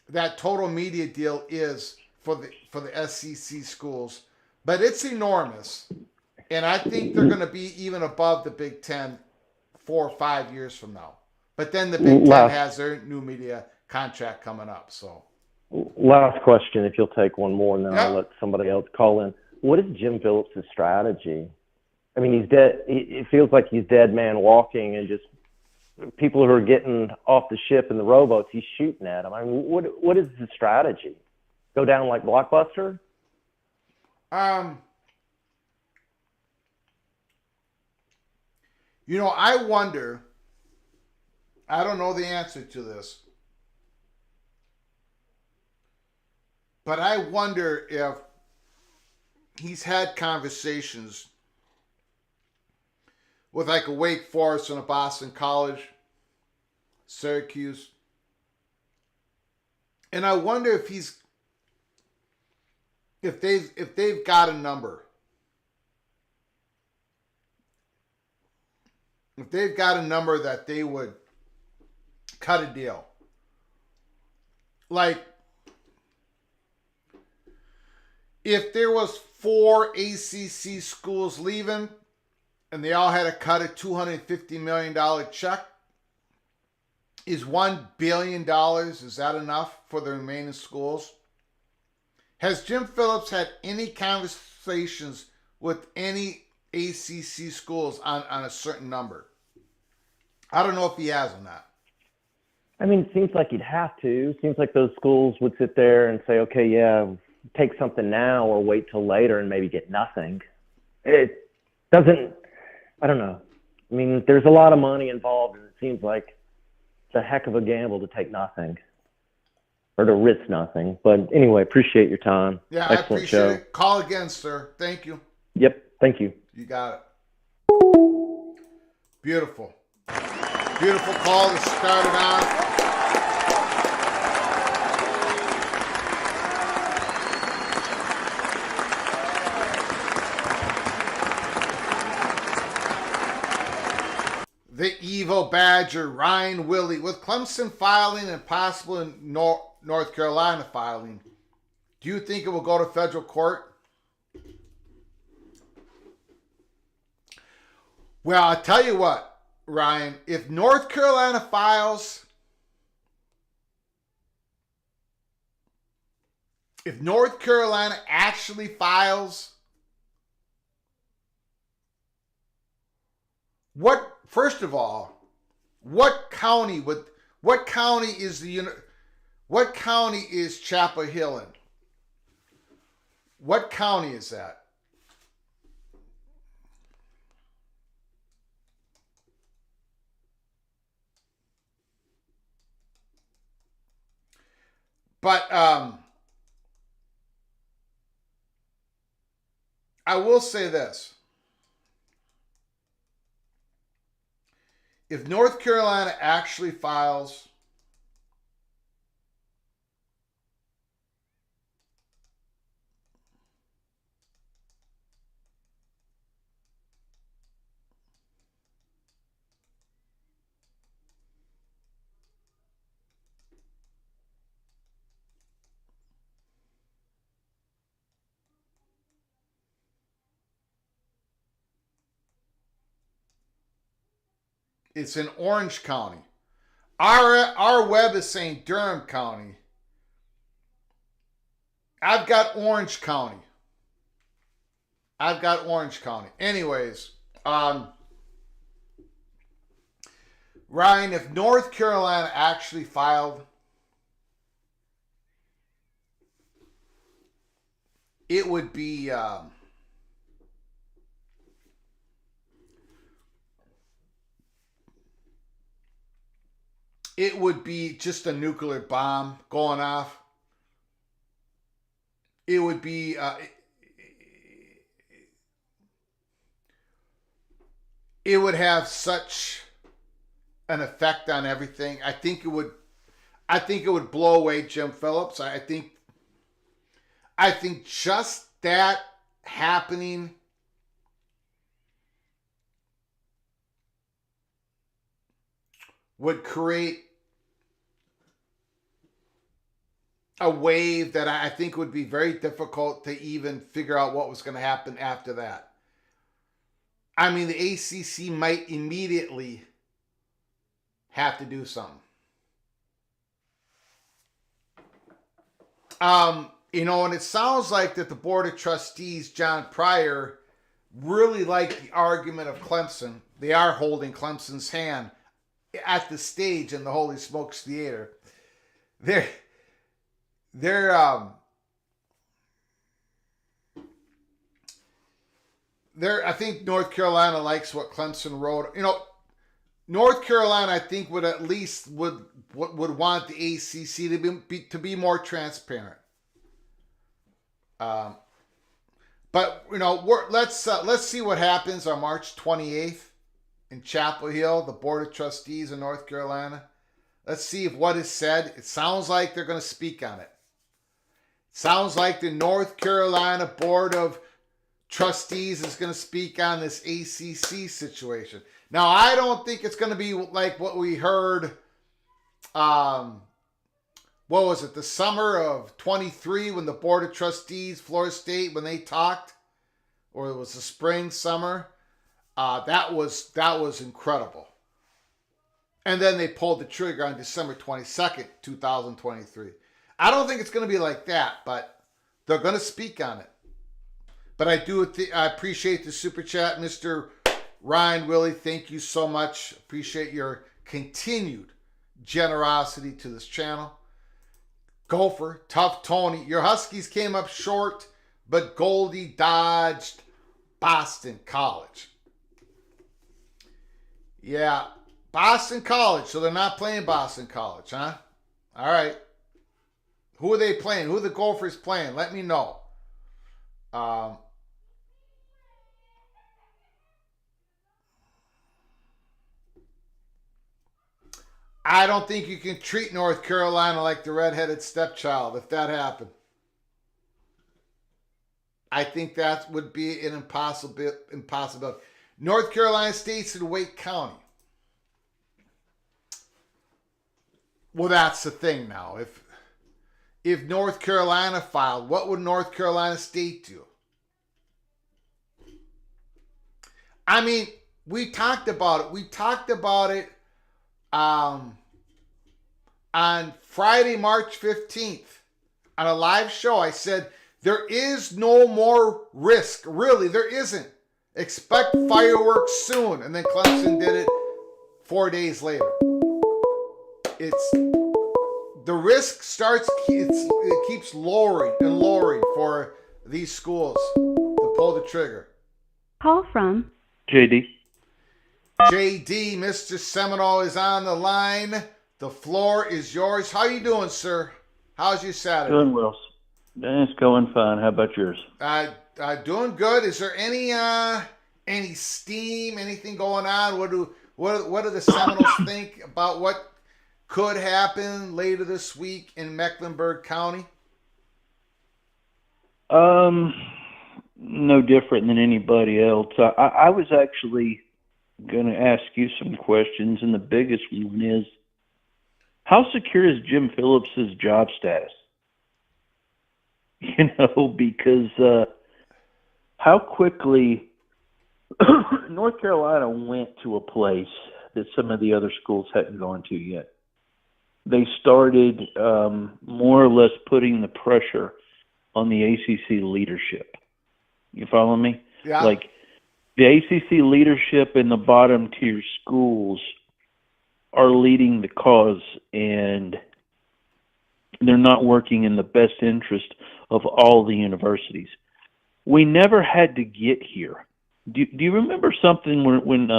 that total media deal is for the SEC schools, but it's enormous, and I think they're going to be even above the Big Ten 4 or 5 years from now. But then the Big Ten has their new media contract coming up. So, last question, if you'll take one more, and then I'll let somebody else call in. What is Jim Phillips' strategy? I mean, he's dead. It feels like he's dead man walking, and just people who are getting off the ship in the rowboats, he's shooting at them. I mean, what is his strategy? Go down like Blockbuster? I wonder, I don't know the answer to this, but I wonder if he's had conversations with like a Wake Forest and a Boston College, Syracuse. And I wonder if they've got a number. If they've got a number that they would cut a deal. Like, if there was 4 ACC schools leaving and they all had to cut a $250 million check, is $1 billion, is that enough for the remaining schools? Has Jim Phillips had any conversations with any ACC schools on a certain number? I don't know if he has or not. I mean, it seems like he'd have to. It seems like those schools would sit there and say, okay, yeah, take something now or wait till later and maybe get nothing. It doesn't, I don't know. I mean, there's a lot of money involved, and it seems like it's a heck of a gamble to take nothing or to risk nothing. But anyway, appreciate your time. Yeah, excellent I appreciate show. it. Call again, sir. Thank you. Yep, thank you. You got it. Beautiful. Beautiful call to start it off. The evil badger, Ryan Willie, with Clemson filing and possible in North Carolina filing, do you think it will go to federal court? Well, I'll tell you what, Ryan, if North Carolina files, if North Carolina actually files, first of all, what county is Chapel Hill in? What county is that? But I will say this. If North Carolina actually files, it's in Orange County. Our web is saying Durham County. I've got Orange County. Anyways, Ryan, if North Carolina actually filed, it would be just a nuclear bomb going off. It would be it would have such an effect on everything. I think it would blow away Jim Phillips. I think just that happening would create a wave that I think would be very difficult to even figure out what was going to happen after that. I mean, the ACC might immediately have to do something. And it sounds like that the Board of Trustees, John Pryor, really like the argument of Clemson. They are holding Clemson's hand at the stage in the Holy Smokes Theater. I think North Carolina likes what Clemson wrote. North Carolina, I think, would at least would want the ACC to be more transparent. But let's see what happens on March 28th in Chapel Hill, the Board of Trustees in North Carolina. Let's see if what is said. It sounds like they're going to speak on it. Sounds like the North Carolina Board of Trustees is going to speak on this ACC situation. Now, I don't think it's going to be like what we heard, what was it, the summer of 23 when the Board of Trustees, Florida State, when they talked, or it was the spring, summer. That was incredible. And then they pulled the trigger on December 22nd, 2023. I don't think it's going to be like that, but they're going to speak on it. But I appreciate the super chat, Mr. Ryan Willie. Thank you so much. Appreciate your continued generosity to this channel. Gopher, Tough Tony. Your Huskies came up short, but Goldie dodged Boston College. Yeah, Boston College. So they're not playing Boston College, huh? All right. Who are they playing? Who are the Gophers playing? Let me know. I don't think you can treat North Carolina like the redheaded stepchild if that happened. I think that would be an impossibility. North Carolina State's in Wake County. Well, that's the thing now. If North Carolina filed, what would North Carolina State do? I mean, we talked about it. We talked about it on Friday, March 15th on a live show. I said, there is no more risk. Really, there isn't. Expect fireworks soon. And then Clemson did it 4 days later. The risk it keeps lowering and lowering for these schools to pull the trigger. Call from JD. JD, Mr. Seminole is on the line. The floor is yours. How you doing, sir? How's your Saturday? Doing well. It's going fine. How about yours? Doing good. Is there any steam, anything going on? What do the Seminoles think about what could happen later this week in Mecklenburg County? No different than anybody else. I was actually going to ask you some questions, and the biggest one is, how secure is Jim Phillips' job status? Because how quickly North Carolina went to a place that some of the other schools hadn't gone to yet. They started more or less putting the pressure on the ACC leadership. You follow me? Yeah. Like, the ACC leadership in the bottom tier schools are leading the cause, and they're not working in the best interest of all the universities. We never had to get here. Do you remember something when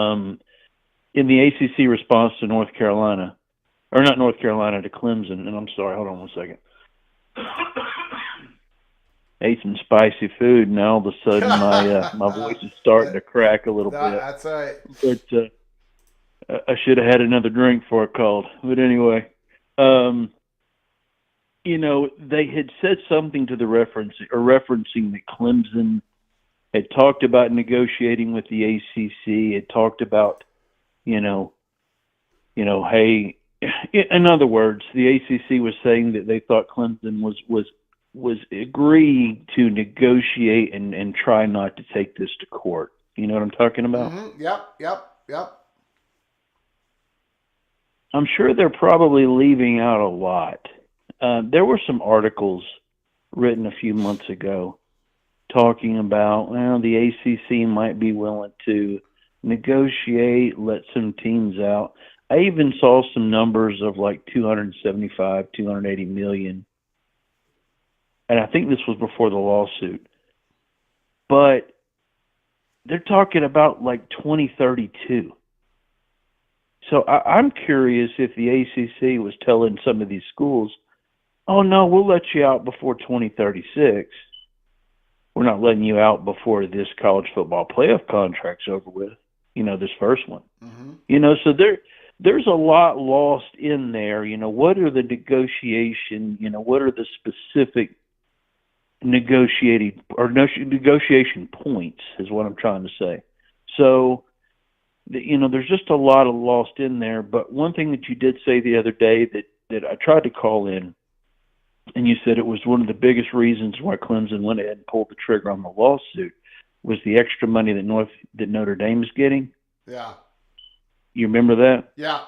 in the ACC response to North Carolina, or not North Carolina, to Clemson, and I'm sorry, hold on one second. Ate some spicy food, and all of a sudden my voice is starting to crack a little bit. That's all right. But I should have had another drink before it called. But anyway, they had said something to the referencing that Clemson had talked about negotiating with the ACC. Had talked about, hey, in other words, the ACC was saying that they thought Clemson was agreeing to negotiate and try not to take this to court. You know what I'm talking about? Mm-hmm. Yep. I'm sure they're probably leaving out a lot. There were some articles written a few months ago talking about, the ACC might be willing to negotiate, let some teams out. I even saw some numbers of like 275, 280 million. And I think this was before the lawsuit. But they're talking about like 2032. So I'm curious if the ACC was telling some of these schools, oh, no, we'll let you out before 2036. We're not letting you out before this college football playoff contract's over with, this first one. Mm-hmm. So there's a lot lost in there. What are the negotiation, what are the specific negotiation points is what I'm trying to say. So, there's just a lot of lost in there. But one thing that you did say the other day that I tried to call in, and you said it was one of the biggest reasons why Clemson went ahead and pulled the trigger on the lawsuit, was the extra money that Notre Dame is getting. Yeah. You remember that? Yeah.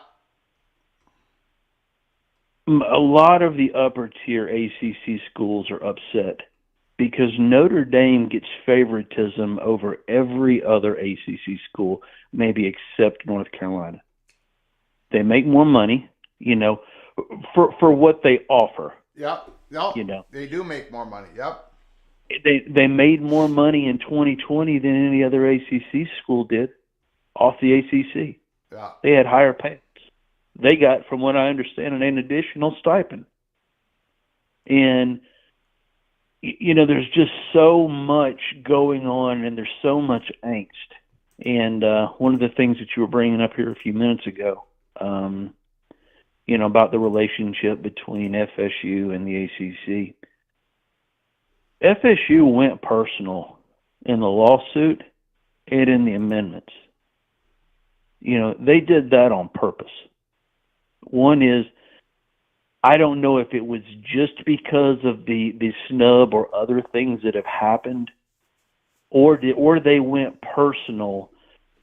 A lot of the upper tier ACC schools are upset because Notre Dame gets favoritism over every other ACC school, maybe except North Carolina. They make more money, for what they offer. Yep. They do make more money. Yep. They made more money in 2020 than any other ACC school did off the ACC. Yeah. They had higher payments. They got, from what I understand, an additional stipend. And, there's just so much going on, and there's so much angst. And one of the things that you were bringing up here a few minutes ago, about the relationship between FSU and the ACC. FSU went personal in the lawsuit and in the amendments. They did that on purpose. One is, I don't know if it was just because of the snub or other things that have happened, or they went personal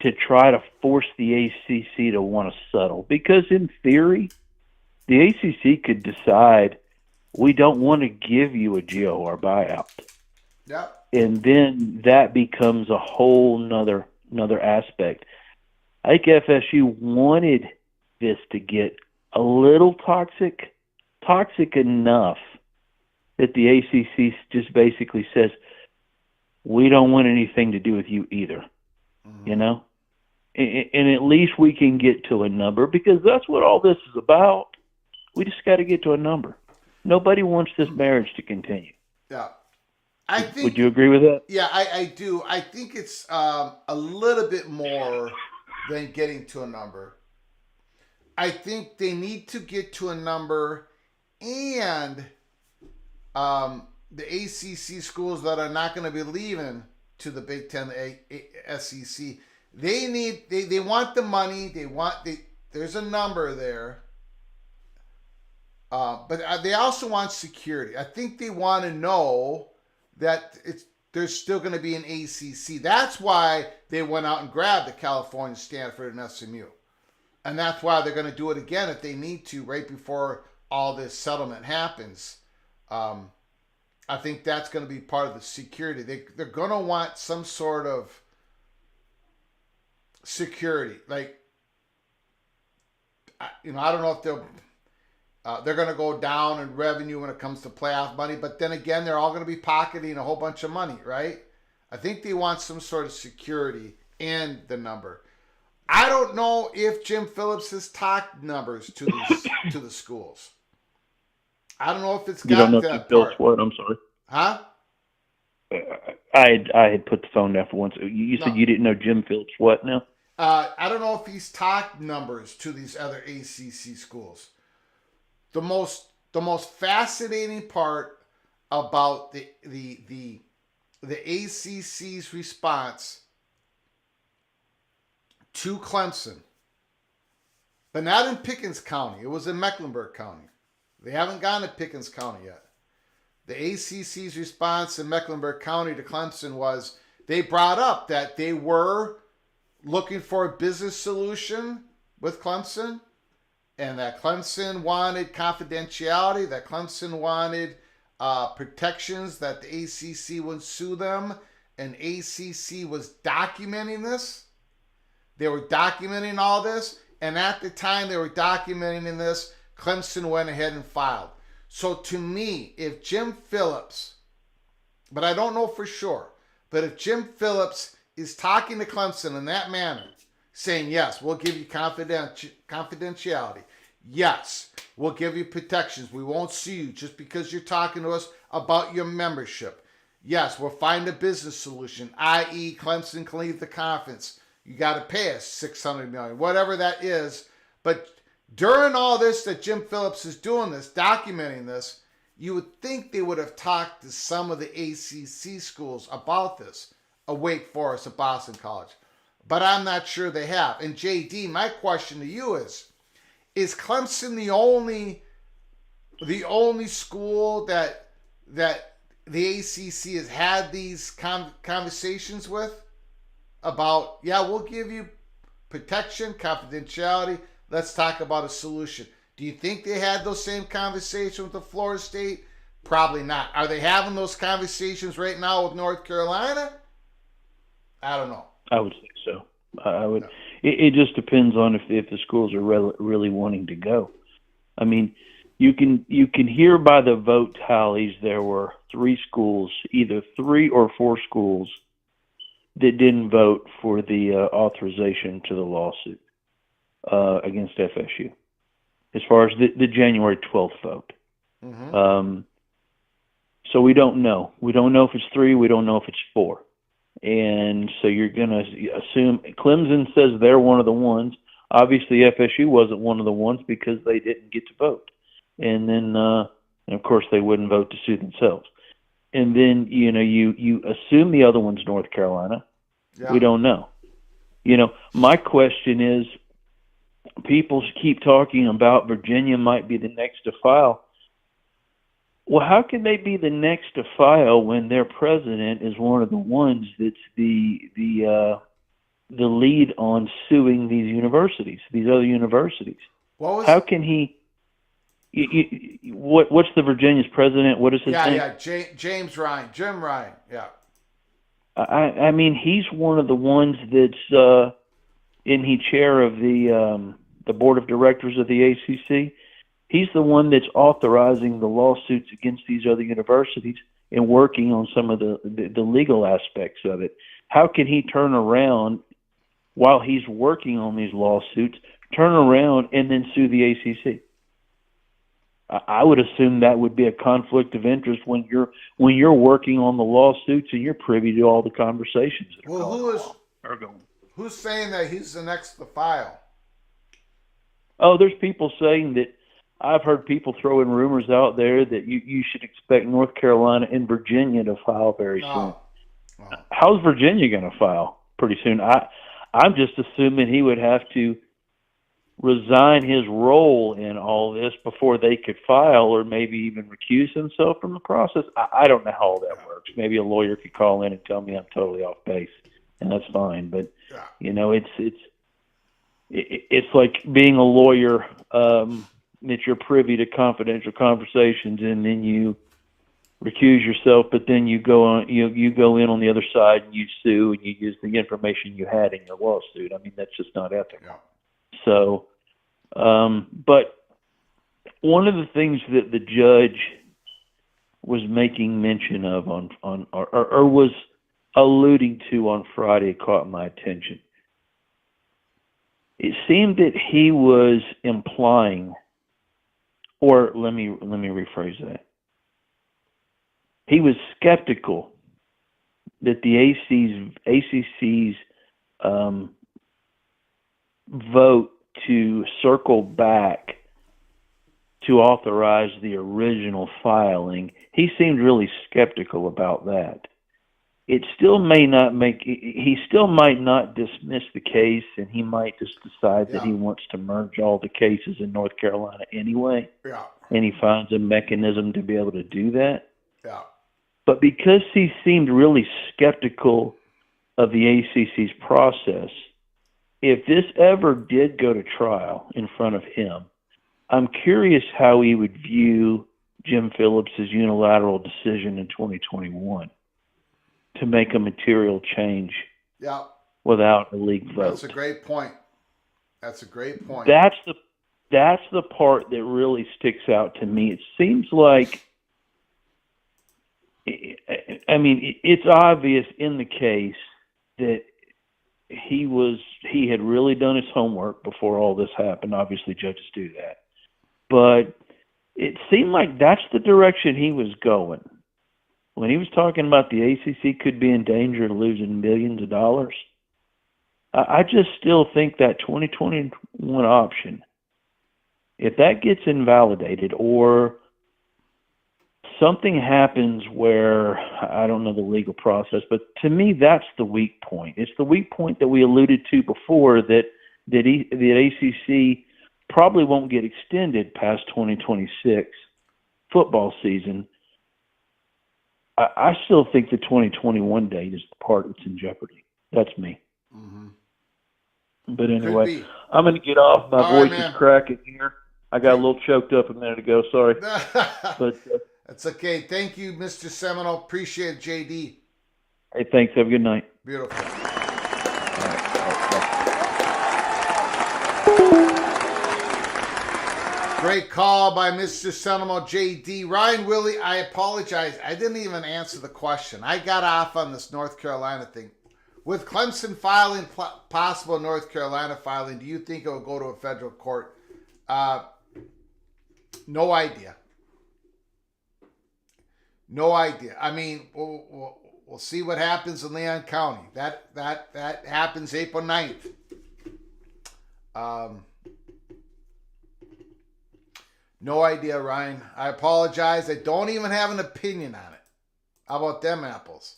to try to force the ACC to want to settle. Because in theory, the ACC could decide, we don't want to give you a GOR buyout. Yep. And then that becomes a whole nother aspect. I think FSU wanted this to get a little toxic enough that the ACC just basically says, we don't want anything to do with you either, And at least we can get to a number, because that's what all this is about. We just got to get to a number. Nobody wants this marriage to continue. Yeah. I Would think, you agree with that? yeah, I do. I think it's a little bit more than getting to a number. I think they need to get to a number, and the ACC schools that are not going to be leaving to the Big Ten, SEC, they want the money. There's a number there, but they also want security. I think they want to know that there's still going to be an ACC. That's why they went out and grabbed the California, Stanford, and SMU. And that's why they're going to do it again if they need to, right before all this settlement happens. I think that's going to be part of the security. They're going to want some sort of security. Like, I don't know if they're going to go down in revenue when it comes to playoff money, but then again, they're all going to be pocketing a whole bunch of money, right? I think they want some sort of security and the number. I don't know if Jim Phillips has talked numbers to the schools. I don't know if it's You don't got know that if Phillips part. what? I'm sorry. Huh? I had put the phone down for once. You said No. you didn't know Jim Phillips what now? I don't know if he's talked numbers to these other ACC schools. The most fascinating part about the ACC's response to Clemson, but not in Pickens County. It was in Mecklenburg County. They haven't gone to Pickens County yet. The ACC's response in Mecklenburg County to Clemson was they brought up that they were looking for a business solution with Clemson, and that Clemson wanted confidentiality, that Clemson wanted protections, that the ACC would sue them, and ACC was documenting this. They were documenting all this, and at the time they were documenting this, Clemson went ahead and filed. So to me, if Jim Phillips, but I don't know for sure, but if Jim Phillips is talking to Clemson in that manner, saying, yes, we'll give you confidentiality. Yes, we'll give you protections. We won't sue you just because you're talking to us about your membership. Yes, we'll find a business solution, i.e. Clemson can leave the conference. You got to pay us $600 million, whatever that is. But during all this that Jim Phillips is doing this, documenting this, you would think they would have talked to some of the ACC schools about this, a Wake Forest, a Boston College. But I'm not sure they have. And JD, my question to you is Clemson the only school that the ACC has had these conversations with about, yeah, we'll give you protection, confidentiality, let's talk about a solution? Do you think they had those same conversations with the Florida State? Probably not. Are they having those conversations right now with North Carolina? I don't know. I would say so. I would. No. It just depends on if the schools are really wanting to go. I mean, you can hear by the vote tallies there were 3 schools, either 3 or 4 schools, that didn't vote for the authorization to the lawsuit against FSU, as far as the January 12th vote. Mm-hmm. So we don't know. We don't know if it's 3. We don't know if it's 4. And so you're going to assume Clemson says they're one of the ones. Obviously, FSU wasn't one of the ones because they didn't get to vote. And then, and of course, they wouldn't vote to sue themselves. And then, you assume the other one's North Carolina. Yeah. We don't know. My question is, people keep talking about Virginia might be the next to file. Well, how can they be the next to file when their president is one of the ones that's the lead on suing these universities, these other universities? How can he? What's the Virginia's president? What is his name? Yeah, James Ryan, Jim Ryan. Yeah. I mean, he's one of the ones that's he chair of the board of directors of the ACC. He's the one that's authorizing the lawsuits against these other universities and working on some of the legal aspects of it. How can he turn around while he's working on these lawsuits, turn around and then sue the ACC? I would assume that would be a conflict of interest when you're working on the lawsuits and you're privy to all the conversations that are going on. Who's saying that he's the next to file? Oh, there's people saying that. I've heard people throwing rumors out there that you should expect North Carolina and Virginia to file very soon. Oh. How's Virginia going to file pretty soon? I'm just assuming he would have to resign his role in all this before they could file, or maybe even recuse himself from the process. I don't know how all that works. Maybe a lawyer could call in and tell me I'm totally off base, and that's fine. But it's like being a lawyer. That you're privy to confidential conversations, and then you recuse yourself, but then you go in on the other side and you sue and you use the information you had in your lawsuit. I mean, that's just not ethical. Yeah. So, but one of the things that the judge was making mention of or was alluding to on Friday caught my attention. It seemed that he was implying, or let me rephrase that. He was skeptical that the ACC's vote to circle back to authorize the original filing. He seemed really skeptical about that. It still may not he still might not dismiss the case, and he might just decide that he wants to merge all the cases in North Carolina anyway. Yeah. And he finds a mechanism to be able to do that. Yeah. But because he seemed really skeptical of the ACC's process, if this ever did go to trial in front of him, I'm curious how he would view Jim Phillips' unilateral decision in 2021 to make a material change without a league vote. That's a great point. That's a great point. That's the part that really sticks out to me. It seems like, I mean, it's obvious in the case that he had really done his homework before all this happened. Obviously, judges do that. But it seemed like that's the direction he was going. When he was talking about the ACC could be in danger of losing millions of dollars, I just still think that 2021 option, if that gets invalidated or something happens where, I don't know the legal process, but to me that's the weak point. It's the weak point that we alluded to before, that ACC probably won't get extended past 2026 football season. I still think the 2021 date is the part that's in jeopardy. That's me. Mm-hmm. But anyway, I'm going to get off. My voice is cracking here. I got a little choked up a minute ago. Sorry. But that's okay. Thank you, Mr. Seminole. Appreciate it, JD. Hey, thanks. Have a good night. Beautiful. Great call by Mr. Seminole, JD. Ryan Willie, I apologize. I didn't even answer the question. I got off on this North Carolina thing. With Clemson filing, possible North Carolina filing, do you think it will go to a federal court? No idea. No idea. I mean, we'll see what happens in Leon County. That happens April 9th. No idea, Ryan. I apologize. I don't even have an opinion on it. How about them apples?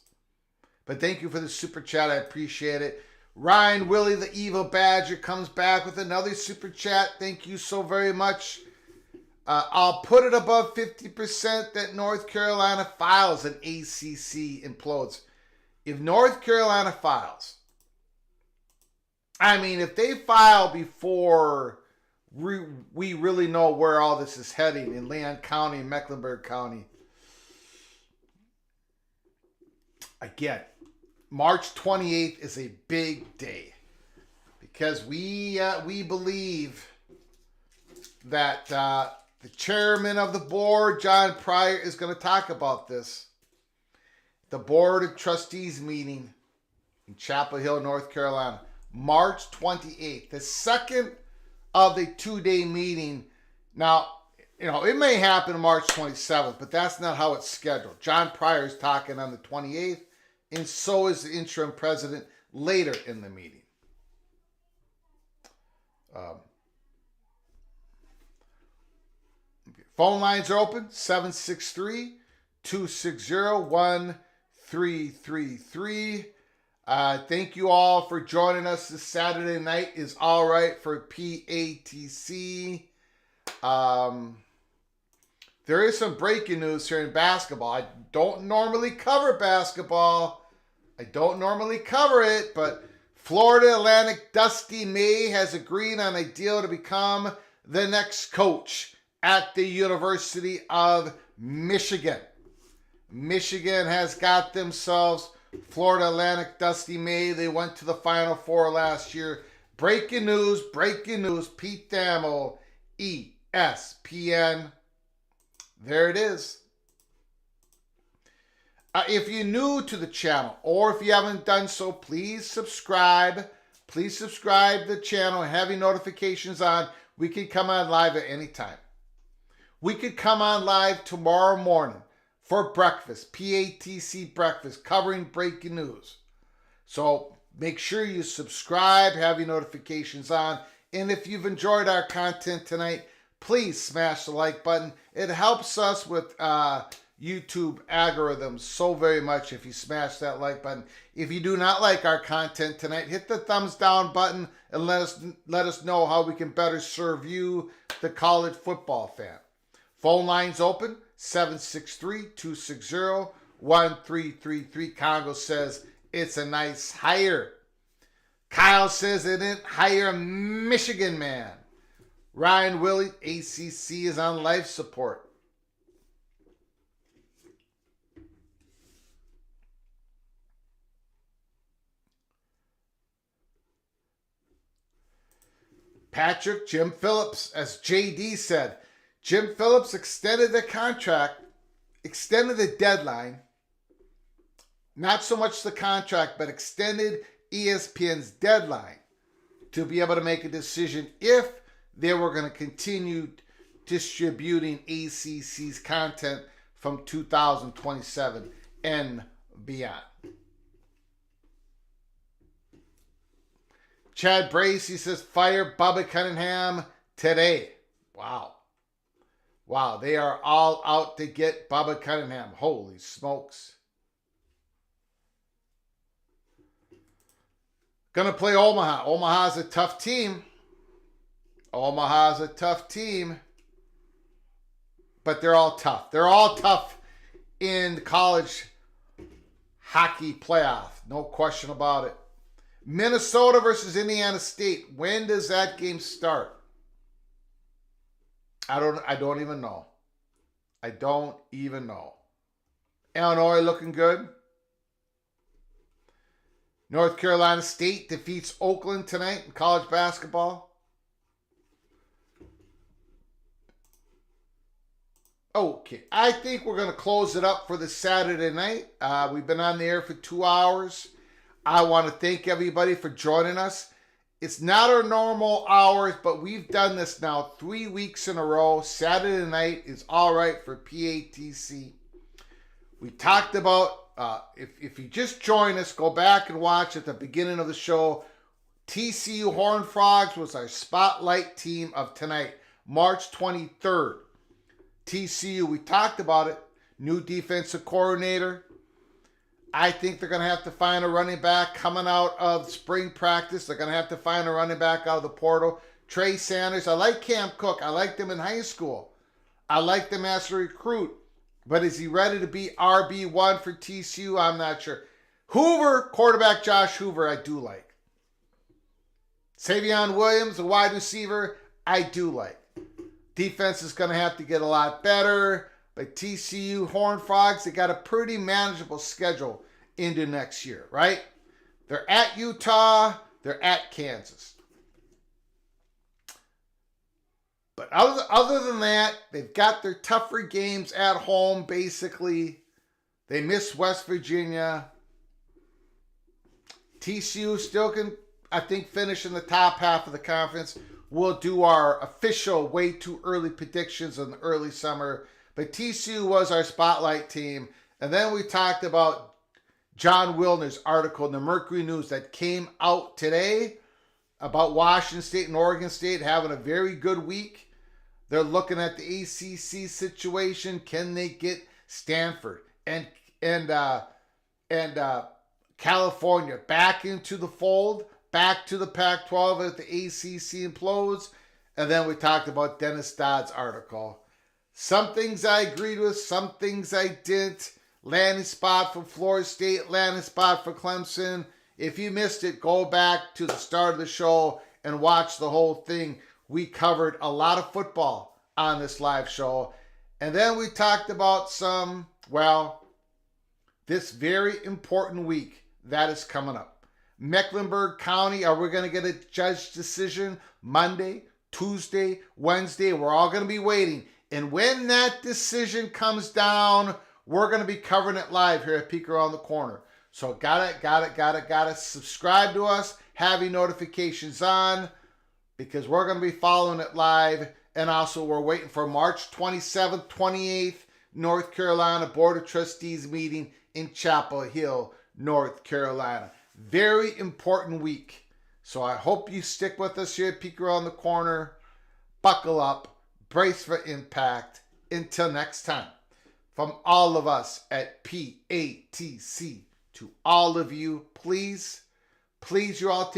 But thank you for the super chat. I appreciate it. Ryan Willie, the evil badger, comes back with another super chat. Thank you so very much. I'll put it above 50% that North Carolina files and ACC implodes. If North Carolina files, I mean, if they file before we really know where all this is heading in Leon County and Mecklenburg County, again, March 28th is a big day because we believe that the chairman of the board, John Pryor, is going to talk about this. The Board of Trustees meeting in Chapel Hill, North Carolina, March 28th, the second of the 2-day meeting. Now, it may happen March 27th, but that's not how it's scheduled. John Pryor is talking on the 28th, and so is the interim president later in the meeting. Phone lines are open, 763-260-1333. Thank you all for joining us this Saturday night is all right for PATC. There is some breaking news here in basketball. I don't normally cover basketball. I don't normally cover it, but Florida Atlantic Dusty May has agreed on a deal to become the next coach at the University of Michigan. Michigan has got themselves Florida Atlantic Dusty May. They went to the Final Four last year. Breaking news. Pete Thamel, ESPN. There it is. If you're new to the channel, or if you haven't done so, please subscribe. Please subscribe to the channel and have your notifications on. We can come on live at any time. We could come on live tomorrow morning for breakfast, PATC breakfast, covering breaking news. So make sure you subscribe, have your notifications on. And if you've enjoyed our content tonight, please smash the like button. It helps us with YouTube algorithms so very much if you smash that like button. If you do not like our content tonight, hit the thumbs down button and let us know how we can better serve you, the college football fan. Phone lines open, 763-260-1333. Congo says it's a nice hire. Kyle says they didn't hire a Michigan man. Ryan Willie, ACC is on life support. Patrick, Jim Phillips, as JD said, Jim Phillips extended the contract, extended the deadline, not so much the contract, but extended ESPN's deadline to be able to make a decision if they were going to continue distributing ACC's content from 2027 and beyond. Chad Bracey says, fire Bubba Cunningham today. Wow, they are all out to get Bubba Cunningham. Holy smokes. Gonna play Omaha. Omaha's a tough team. But they're all tough. They're all tough in the college hockey playoff. No question about it. Minnesota versus Indiana State. When does that game start? I don't even know. Illinois looking good. North Carolina State defeats Oakland tonight in college basketball. Okay, I think we're going to close it up for the Saturday night. We've been on the air for 2 hours. I want to thank everybody for joining us. It's not our normal hours, but we've done this now 3 weeks in a row. Saturday night is all right for PATC. We talked about, if you just join us, go back and watch at the beginning of the show. TCU Horned Frogs was our spotlight team of tonight, March 23rd. TCU, we talked about it, new defensive coordinator. I think they're going to have to find a running back coming out of spring practice. They're going to have to find a running back out of the portal. Trey Sanders, I like Cam Cook. I liked him in high school. I liked him as a recruit. But is he ready to be RB1 for TCU? I'm not sure. Hoover, quarterback Josh Hoover, I do like. Savion Williams, a wide receiver, I do like. Defense is going to have to get a lot better. But TCU Horned Frogs, they got a pretty manageable schedule into next year, right? They're at Utah. They're at Kansas. But other than that, they've got their tougher games at home, basically. They miss West Virginia. TCU still can, I think, finish in the top half of the conference. we'll do our official way too early predictions in the early summer. But TCU was our spotlight team. And then we talked about John Wilner's article in the Mercury News that came out today about Washington State and Oregon State having a very good week. They're looking at the ACC situation. Can they get Stanford and California back into the fold, back to the Pac-12 if the ACC implodes? And then we talked about Dennis Dodd's article. Some things I agreed with, some things I didn't. Landing spot for Florida State, landing spot for Clemson. If you missed it, go back to the start of the show and watch the whole thing. We covered a lot of football on this live show. And then we talked about this very important week that is coming up. Mecklenburg County, are we going to get a judge decision Monday, Tuesday, Wednesday? We're all going to be waiting. And when that decision comes down, we're going to be covering it live here at Peek Around the Corner. So gotta subscribe to us, have your notifications on, because we're going to be following it live. And also we're waiting for March 27th, 28th, North Carolina Board of Trustees meeting in Chapel Hill, North Carolina. Very important week. So I hope you stick with us here at Peek Around the Corner. Buckle up, brace for impact. Until next time, from all of us at PATC to all of you, please, you all take